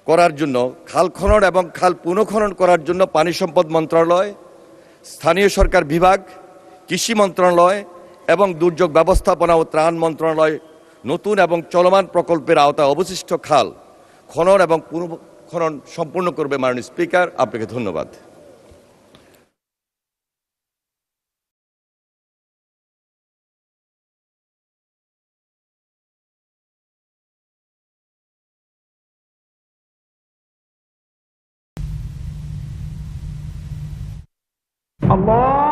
করার জন্য, খাল খনন এবং খাল পুনঃখনন করার জন্য পানি সম্পদ মন্ত্রণালয়, স্থানীয় সরকার বিভাগ, কৃষি মন্ত্রণালয় এবং দুর্যোগ ব্যবস্থাপনা ও ত্রাণ মন্ত্রণালয় নতুন এবং চলমান প্রকল্পের আওতায় অবশিষ্ট খাল খনন এবং পুনঃখনন সম্পূর্ণ করবে। মাননীয় স্পিকার, আপনাকে ধন্যবাদ। Allah